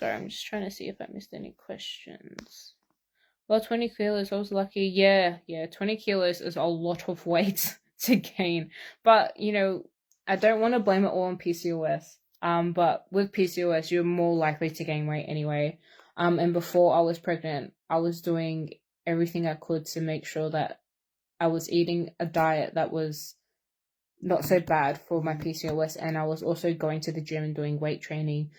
Sorry, I'm just trying to see if I missed any questions. Well, 20 kilos, I was lucky. Yeah, 20 kilos is a lot of weight to gain. But, I don't want to blame it all on PCOS. But with PCOS, you're more likely to gain weight anyway. And before I was pregnant, I was doing everything I could to make sure that I was eating a diet that was not so bad for my PCOS, and I was also going to the gym and doing weight training.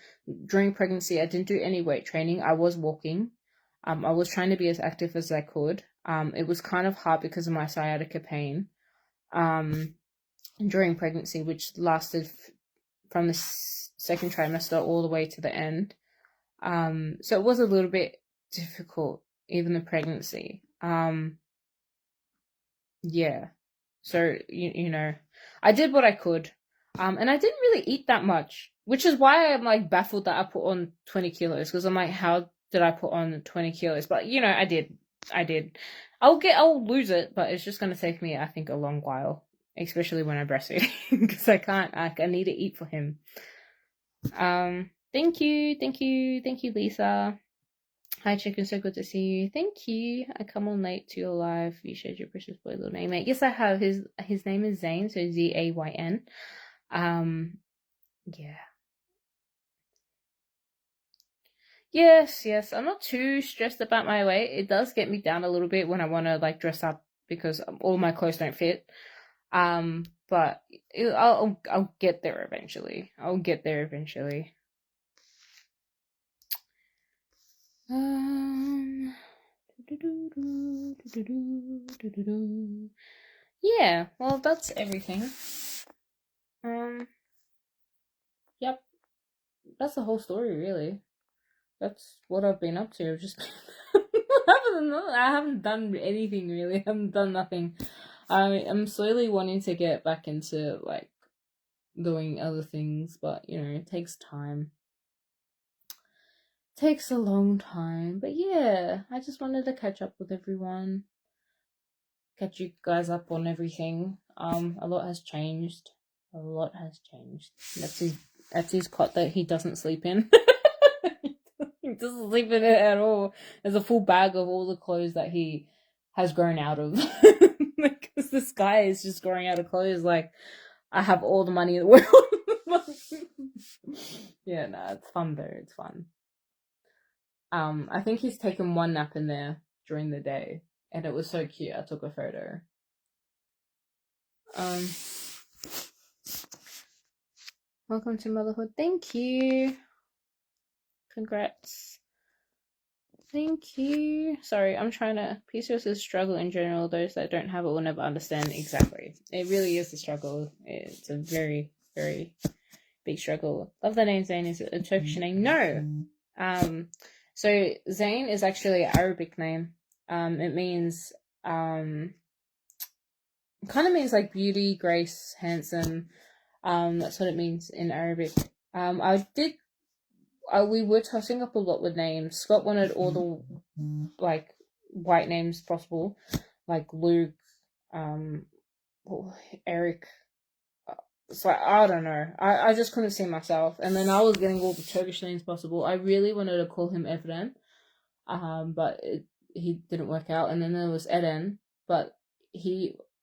During pregnancy, I didn't do any weight training. I was walking. I was trying to be as active as I could. It was kind of hard because of my sciatica pain during pregnancy, which lasted from the second trimester all the way to the end. So it was a little bit difficult, even the pregnancy. Yeah. So, I did what I could. And I didn't really eat that much, which is why I'm like baffled that I put on 20 kilos, because I'm like, how did I put on 20 kilos? But I did. I'll lose it, but it's just going to take me, I think, a long while, especially when I breastfeed, because I need to eat for him. Thank you, Lisa. Hi, Chicken, so good to see you. Thank you. I come on late to your live. You shared your precious boy little name, mate. Yes, I have. His name is Zayn, so Zayn. Yeah. Yes. I'm not too stressed about my weight. It does get me down a little bit when I want to like dress up because all my clothes don't fit. But I'll get there eventually. Yeah, well, that's everything. Yep, that's the whole story, really. That's what I've been up to. I've just I haven't done anything really. I haven't done nothing. I'm slowly wanting to get back into like doing other things, but it takes time. Takes a long time, but yeah, I just wanted to catch up with everyone, catch you guys up on everything. A lot has changed. That's his cot that he doesn't sleep in. He doesn't sleep in it at all. There's a full bag of all the clothes that he has grown out of. Because this guy is just growing out of clothes. Like, I have all the money in the world. Yeah, no, it's fun though. It's fun. I think he's taken one nap in there during the day, and it was so cute. I took a photo. Welcome to motherhood. Thank you. Congrats. Thank you. Sorry, I'm trying to. PCOS is a struggle in general. Those that don't have it will never understand exactly. It really is a struggle. It's a very, very big struggle. Love the name Zayn. Is it a Turkish name? No. So Zayn is actually an Arabic name. It means kind of means like beauty, grace, handsome. That's what it means in Arabic. We were tossing up a lot with names. Scott wanted all the like white names possible, like Luke, Eric. It's like I don't know. I just couldn't see myself, and then I was getting all the Turkish names possible. I really wanted to call him Evren, but he didn't work out. And then there was Eden, but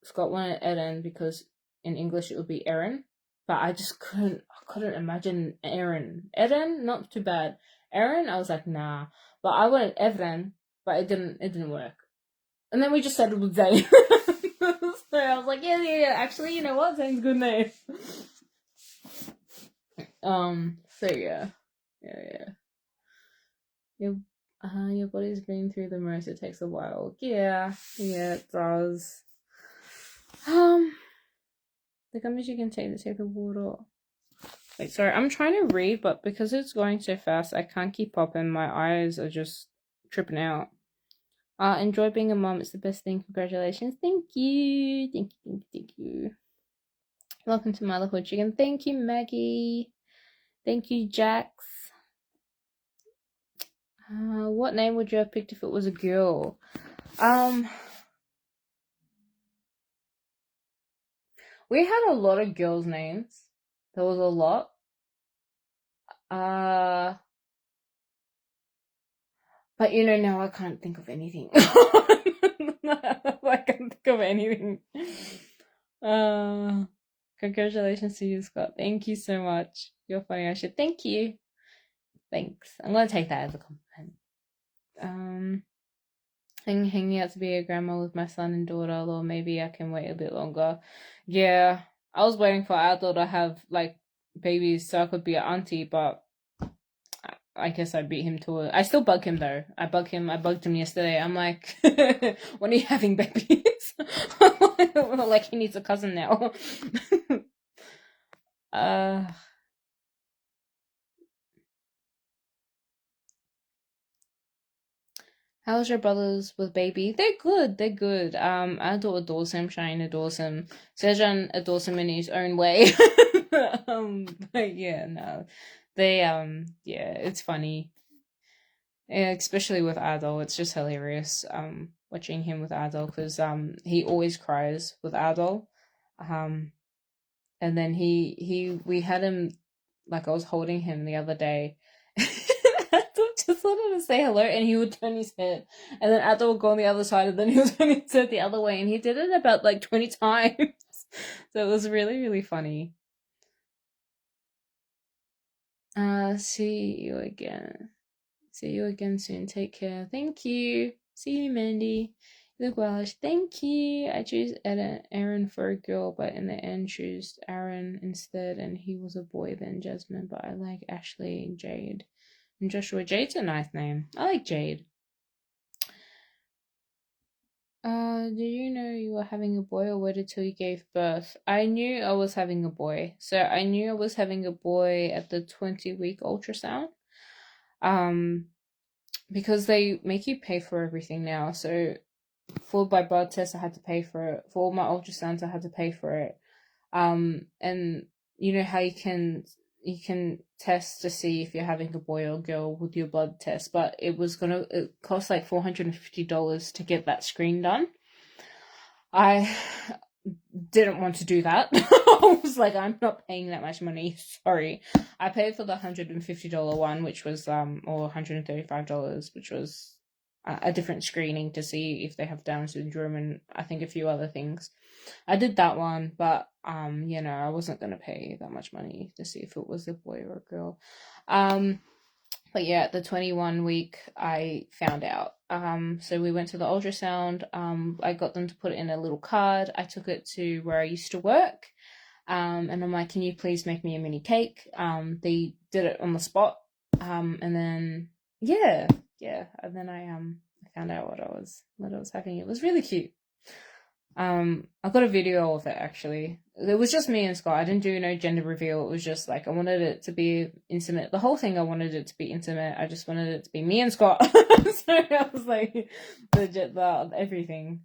Scott wanted Eden because in English it would be Aaron. But I just couldn't imagine Aaron. Eden, not too bad. Aaron, I was like, nah. But I wanted Evren, but it didn't work. And then we just settled with Zayn. So I was like, yeah. Actually, you know what? Zayn's a good name. So yeah. Your body's been through the most. It takes a while. Yeah, it does. The gummies you can take to take the water. Wait, sorry, I'm trying to read, but because it's going so fast, I can't keep up, and my eyes are just tripping out. Enjoy being a mom. It's the best thing. Congratulations. Thank you. Welcome to Motherhood Chicken. Thank you, Maggie. Thank you, Jax. What name would you have picked if it was a girl? We had a lot of girls' names. There was a lot. But now I can't think of anything. I can't think of anything. Uh, Congratulations to you, Scott. Thank you so much. You're funny. I should thank you. Thanks. I'm gonna take that as a compliment. Um, hanging out to be a grandma with my son and daughter, or maybe I can wait a bit longer. Yeah, I was waiting for our daughter to have like babies so I could be an auntie, but I guess I beat him to it. I still bug him though. I bugged him yesterday. I'm like, when are you having babies? Like he needs a cousin now. uh How's your brothers with baby? They're good. They're good. I adores him. Shine adores him. Sejan adores him in his own way. But yeah, no, they yeah, it's funny. Yeah, especially with Adol, it's just hilarious. Watching him with Adol because he always cries with Adol. Um, and then we had him like I was holding him the other day. Adol just wanted to say hello, and he would turn his head, and then Adol would go on the other side, and then he would turn his head the other way, and he did it about like 20 times. So it was really really funny. See you again. See you again soon. Take care. Thank you. See you, Mandy. You look well. Thank you. I chose Aaron for a girl, but in the end chose Aaron instead, and he was a boy then Jasmine, but I like Ashley and Jade. And Joshua. Jade's a nice name. I like Jade. Did you know you were having a boy or waited till you gave birth? I knew I was having a boy. So I knew I was having a boy at the 20-week ultrasound. Um, because they make you pay for everything now. So for my blood test, I had to pay for it. For all my ultrasounds, I had to pay for it. And you know how you can test to see if you're having a boy or girl with your blood test, but it cost like $450 to get that screen done. I didn't want to do that. I was like, I'm not paying that much money. Sorry. I paid for the $150 one, which was or $135, which was a different screening to see if they have Down syndrome and I think a few other things. I did that one, but I wasn't gonna pay that much money to see if it was a boy or a girl. But yeah, at the 21 week, I found out. So we went to the ultrasound. I got them to put it in a little card. I took it to where I used to work. And I'm like, can you please make me a mini cake? They did it on the spot. And then yeah, and then I found out what I was having. It was really cute. I got a video of it actually. It was just me and Scott. I didn't do no gender reveal. It was just like I wanted it to be intimate. The whole thing I wanted it to be intimate. I just wanted it to be me and Scott. So I was like the everything.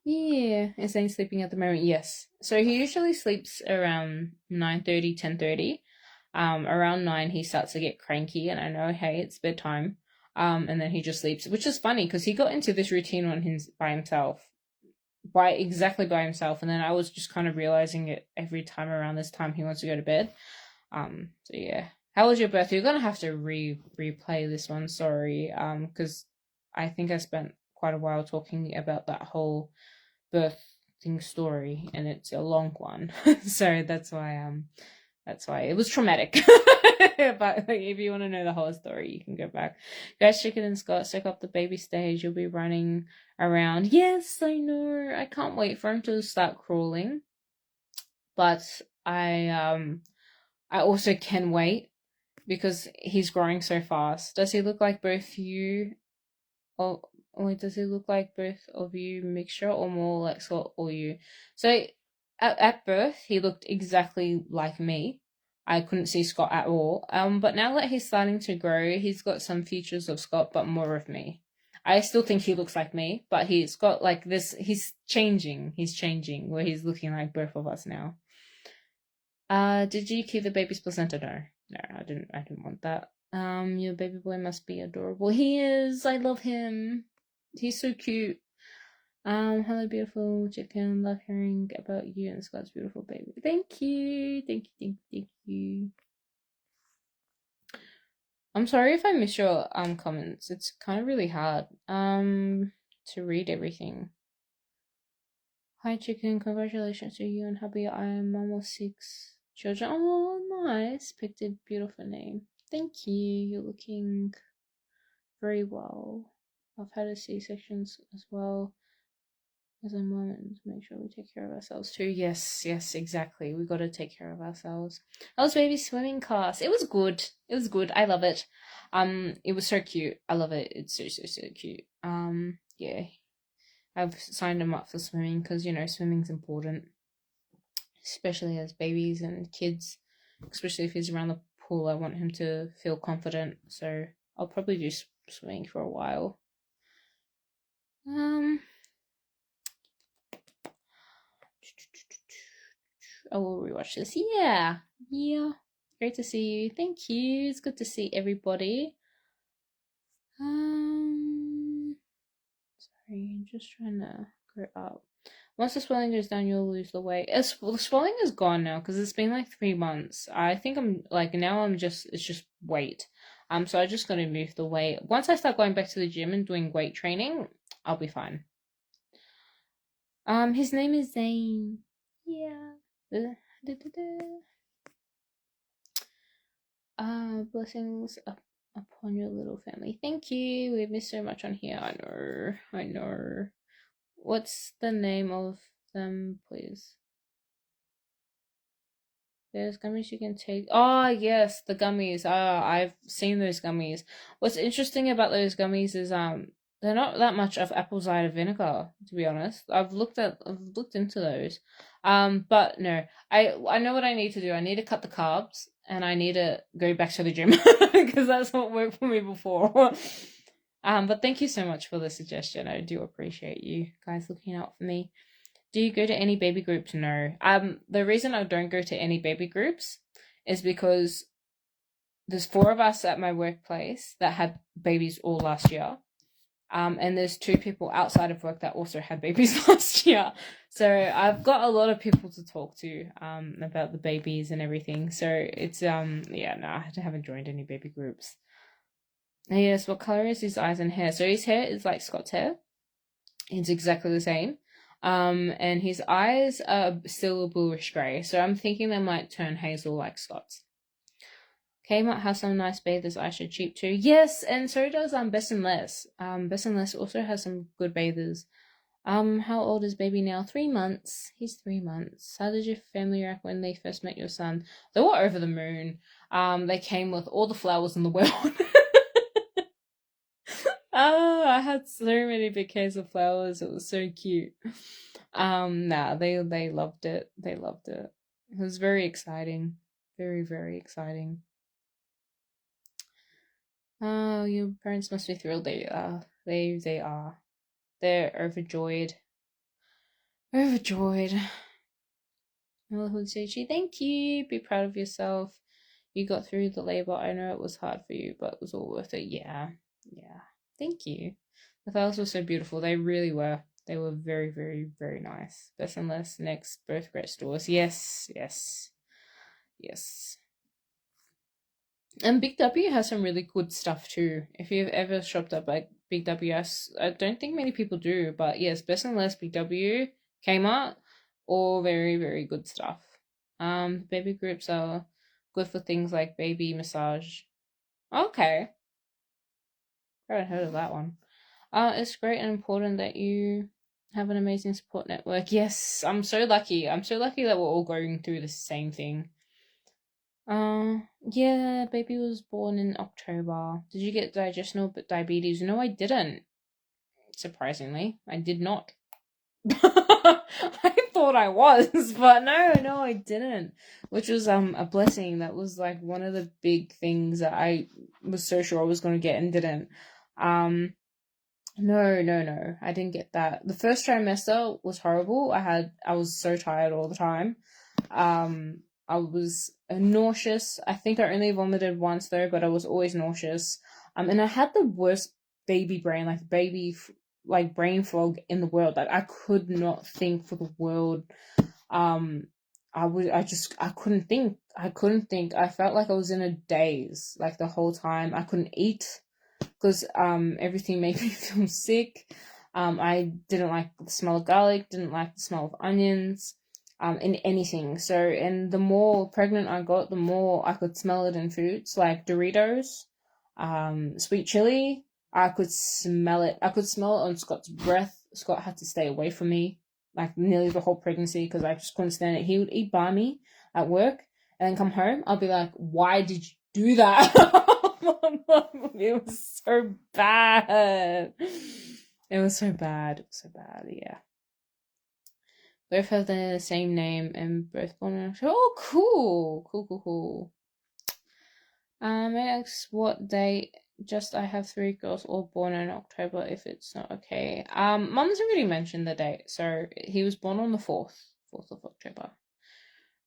Yeah, is Zane sleeping at the moment? Yes. So he usually sleeps around 9:30, 10:30. Around 9 he starts to get cranky and I know, hey, it's bedtime. And then he just sleeps, which is funny because he got into this routine on his by himself. Exactly by himself, and then I was just kind of realizing it every time around this time he wants to go to bed. So yeah. How was your birthday? You're gonna have to replay this one, sorry. Because I think I spent quite a while talking about that whole birthing story and it's a long one. So that's why it was traumatic. But like, if you want to know the whole story, you can go back. Guys, Chicken and Scott, check up the baby stage. You'll be running around. Yes, I know. I can't wait for him to start crawling. But I also can wait because he's growing so fast. Does he look like both you or does he look like both of you mixture or more like Scott or you? So at birth he looked exactly like me. I couldn't see Scott at all. But now that he's starting to grow, he's got some features of Scott but more of me. I still think he looks like me, but he's got like this. He's changing. He's changing where he's looking like both of us now. Did you keep the baby's placenta? No, no, I didn't. I didn't want that. Your baby boy must be adorable. He is. I love him. He's so cute. Hello, beautiful chicken. Love hearing about you and Scott's beautiful baby. Thank you. Thank you. Thank you. Thank you. I'm sorry if I miss your comments. It's kind of really hard to read everything. Hi chicken, congratulations to you and hubby. I am mom of 6 children. Oh, nice. Picked a beautiful name. Thank you. You're looking very well. I've had a C-section as well as a mom, and make sure we take care of ourselves too. Yes, yes, exactly. We got to take care of ourselves. How was baby swimming class? It was good. It was good. I love it. It was so cute. I love it. It's so cute. Yeah. I've signed him up for swimming because swimming's important, especially as babies and kids. Especially if he's around the pool, I want him to feel confident. So I'll probably do swimming for a while. Um, I will rewatch this. Yeah, yeah. Great to see you. Thank you. It's good to see everybody. Sorry, I'm just trying to go up. Once the swelling goes down, you'll lose the weight. The swelling is gone now because it's been like 3 months. I think I'm like now it's just weight. So I just gotta move the weight. Once I start going back to the gym and doing weight training, I'll be fine. His name is Zane. Yeah. Blessings upon your little family. Thank you. We missed so much on here. I know. What's the name of them, please? There's gummies you can take. Oh, yes, the gummies. I've seen those gummies. What's interesting about those gummies is they're not that much of apple cider vinegar, to be honest. I've looked into those. But no. I know what I need to do. I need to cut the carbs and I need to go back to the gym because that's what worked for me before. But thank you so much for the suggestion. I do appreciate you guys looking out for me. Do you go to any baby groups? No. The reason I don't go to any baby groups is because there's 4 of us at my workplace that had babies all last year. And there's 2 people outside of work that also had babies last year. So I've got a lot of people to talk to about the babies and everything. So it's yeah, no, I haven't joined any baby groups. Yes, what color is his eyes and hair? So his hair is like Scott's hair. It's exactly the same. And his eyes are still a bluish grey, so I'm thinking they might turn hazel like Scott's. Kmart has some nice bathers I should cheap too. Yes, and so does Best and Less. Best and Less also has some good bathers. How old is baby now? 3 months. He's 3 months. How did your family react when they first met your son? They were over the moon. They came with all the flowers in the world. Oh, I had so many bouquets of flowers. It was so cute. Nah, they loved it. They loved it. It was very exciting. Very exciting. Oh, your parents must be thrilled. They are. They are. They're overjoyed. Overjoyed. Motherhood Seichi, thank you. Be proud of yourself. You got through the labor. I know it was hard for you, but it was all worth it. Yeah. Yeah. Thank you. The flowers were so beautiful. They really were. They were very nice. Best and Less next, both great stores. Yes. And Big W has some really good stuff too. If you've ever shopped at like Big W, I don't think many people do, but yes, Best and Less, Big W, Kmart, all very good stuff. Baby groups are good for things like baby massage. Okay, I haven't heard of that one. It's great and important that you have an amazing support network. Yes, I'm so lucky. I'm so lucky that we're all going through the same thing. Yeah, baby was born in October. Did you get digestional diabetes? No, I didn't. Surprisingly, I did not. I thought I was, but no, I didn't. Which was a blessing. That was like one of the big things that I was so sure I was going to get and didn't. No, I didn't get that. The first trimester was horrible. I was so tired all the time. I was nauseous. I think I only vomited once though, but I was always nauseous. And I had the worst baby brain, like like brain fog in the world. Like I could not think for the world. I couldn't think. I couldn't think. I felt like I was in a daze, like the whole time. I couldn't eat because everything made me feel sick. I didn't like the smell of garlic, didn't like the smell of onions, in anything. So, and the more pregnant I got, the more I could smell it in foods like Doritos, sweet chili. I could smell it. I could smell it on Scott's breath. Scott had to stay away from me like nearly the whole pregnancy because I just couldn't stand it. He would eat by me at work and then come home. I'll be like, "Why did you do that?" It was so bad. It was so bad. It was so bad. Yeah. Both have the same name and both born in October. Oh, cool. Cool, cool, cool. May I ask what date? Just I have three girls all born in October if it's not okay. Mum's already mentioned the date, so he was born on the 4th of October.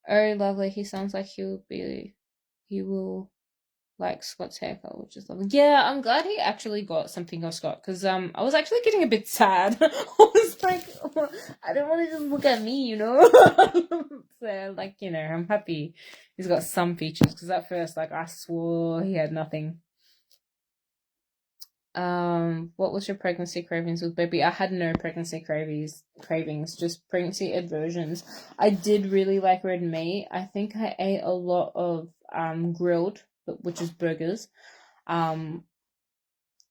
Oh, lovely. He sounds like he will like Scott's haircut, which is lovely. Yeah, I'm glad he actually got something of Scott because I was actually getting a bit sad. I was like, I don't want to just look at me, you know. So like, I'm happy he's got some features because at first, like, I swore he had nothing. What was your pregnancy cravings with baby? I had no pregnancy cravings, just pregnancy aversions. I did really like red meat. I think I ate a lot of grilled, which is burgers. Um,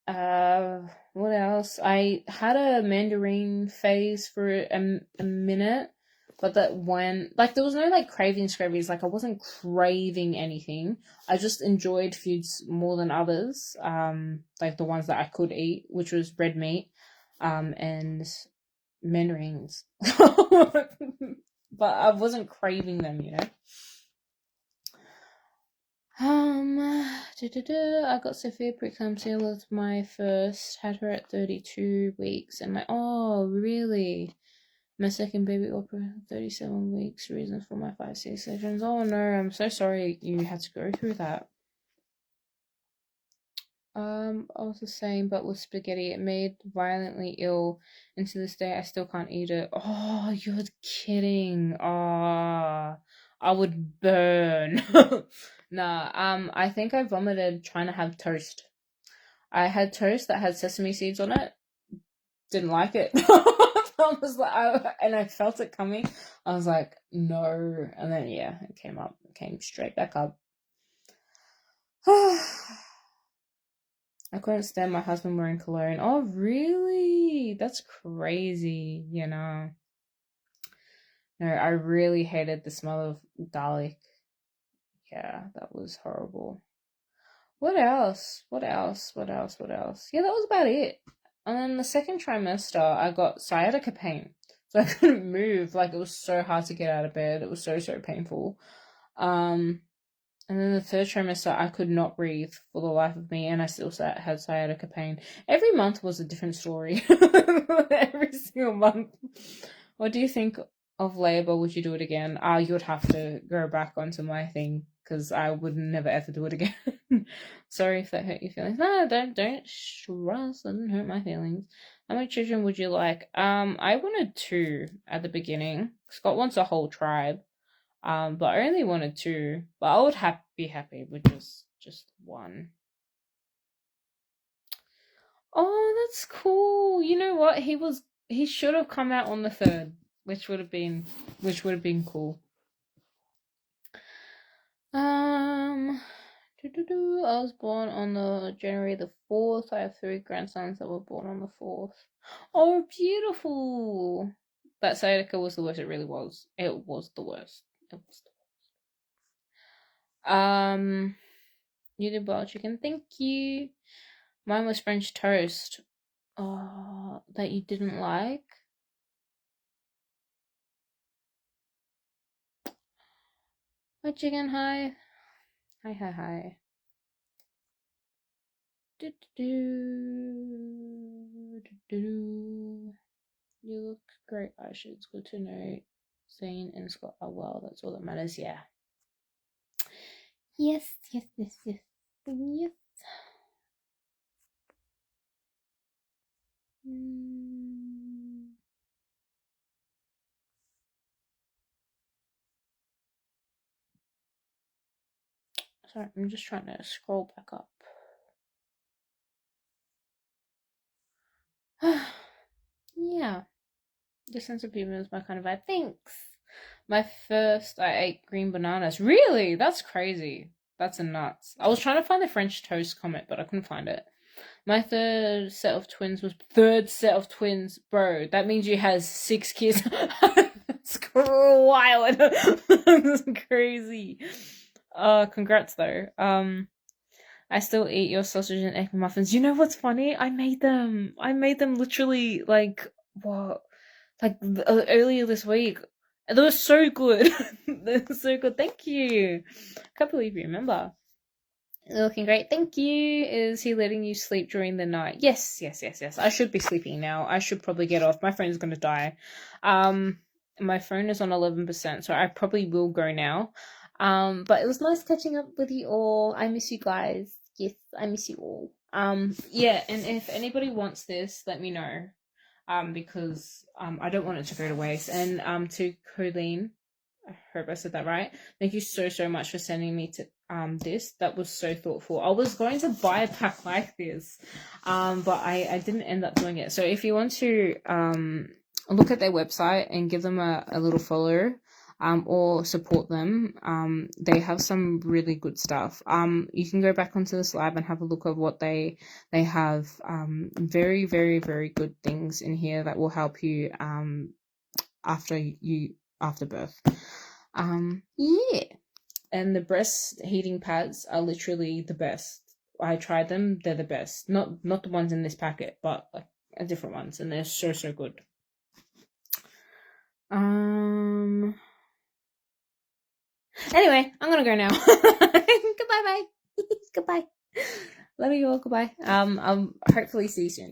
what else? I had a mandarin phase for a minute, but that when like there was no like cravings. Like I wasn't craving anything. I just enjoyed foods more than others. Like the ones that I could eat, which was red meat, and mandarins. But I wasn't craving them. I got Sophia preeclampsia was my first. Had her at 32 weeks, and really? My second baby Oprah, 37 weeks. Reasons for my 5 C-sections. Oh no, I'm so sorry you had to go through that. I was the same, but with spaghetti, it made violently ill, and to this day, I still can't eat it. Oh, you're kidding. Oh, I would burn. Nah, I think I vomited trying to have toast. I had toast that had sesame seeds on it. Didn't like it. I was like, and I felt it coming. I was like, no. And then, yeah, it came up. It came straight back up. I couldn't stand my husband wearing cologne. Oh, really? That's crazy. No, I really hated the smell of garlic. Yeah, that was horrible. What else? What else? What else? What else? Yeah, that was about it. And then the second trimester, I got sciatica pain. So I couldn't move. Like, it was so hard to get out of bed. It was so, so painful. Um, and then the third trimester, I could not breathe for the life of me, and I still had sciatica pain. Every month was a different story. Every single month. What do you think of labor? Would you do it again? You would have to go back onto my thing because I would never ever do it again. Sorry if that hurt your feelings. No, don't stress. That didn't hurt my feelings. How many children would you like? I wanted two at the beginning. Scott wants a whole tribe. But I only wanted two. But I would be happy with just one. Oh, that's cool. You know what? He should have come out on the third, which would have been cool. I was born on the January the 4th. I have three grandsons that were born on the 4th. Oh, beautiful. That sciatica was the worst. It really was. It was the worst. It was the worst. You did boiled chicken. Thank you. Mine was French toast. Oh, that you didn't like? Hi, chicken. Hi. Hi, hi, hi. You look great, Aisha. It's good to know Zane and Scott are well. That's all that matters. Yeah. Yes, yes, yes, yes. Yes. Sorry, I'm just trying to scroll back up. Yeah, this sense of humor is my kind of vibe. Thanks. My first, I ate green bananas. Really? That's crazy. That's a nuts. I was trying to find the French toast comment, but I couldn't find it. My third set of twins, bro. That means you has 6 kids. That's wild. That's crazy. Congrats though. I still eat your sausage and egg muffins. You know what's funny? I made them. I made them literally like what, like earlier this week. They were so good. They were so good. Thank you. Can't believe you remember. Looking great. Thank you. Is he letting you sleep during the night? Yes, yes, yes, yes. I should be sleeping now. I should probably get off. My phone's gonna die. My phone is on 11%, so I probably will go now. But it was nice catching up with you all. I miss you guys. Yes, I miss you all. Yeah, and if anybody wants this, let me know. Because I don't want it to go to waste. And to Colleen, I hope I said that right. Thank you so much for sending me to this. That was so thoughtful. I was going to buy a pack like this, but I didn't end up doing it. So if you want to look at their website and give them a little follow, or support them, they have some really good stuff. You can go back onto this lab and have a look at what they have. Very, very, very good things in here that will help you after birth. Yeah. And the breast heating pads are literally the best. I tried them, they're the best. Not the ones in this packet, but like different ones, and they're so good. Anyway, I'm gonna go now. Goodbye, bye. Goodbye. Love you all. Goodbye. I'll hopefully see you soon.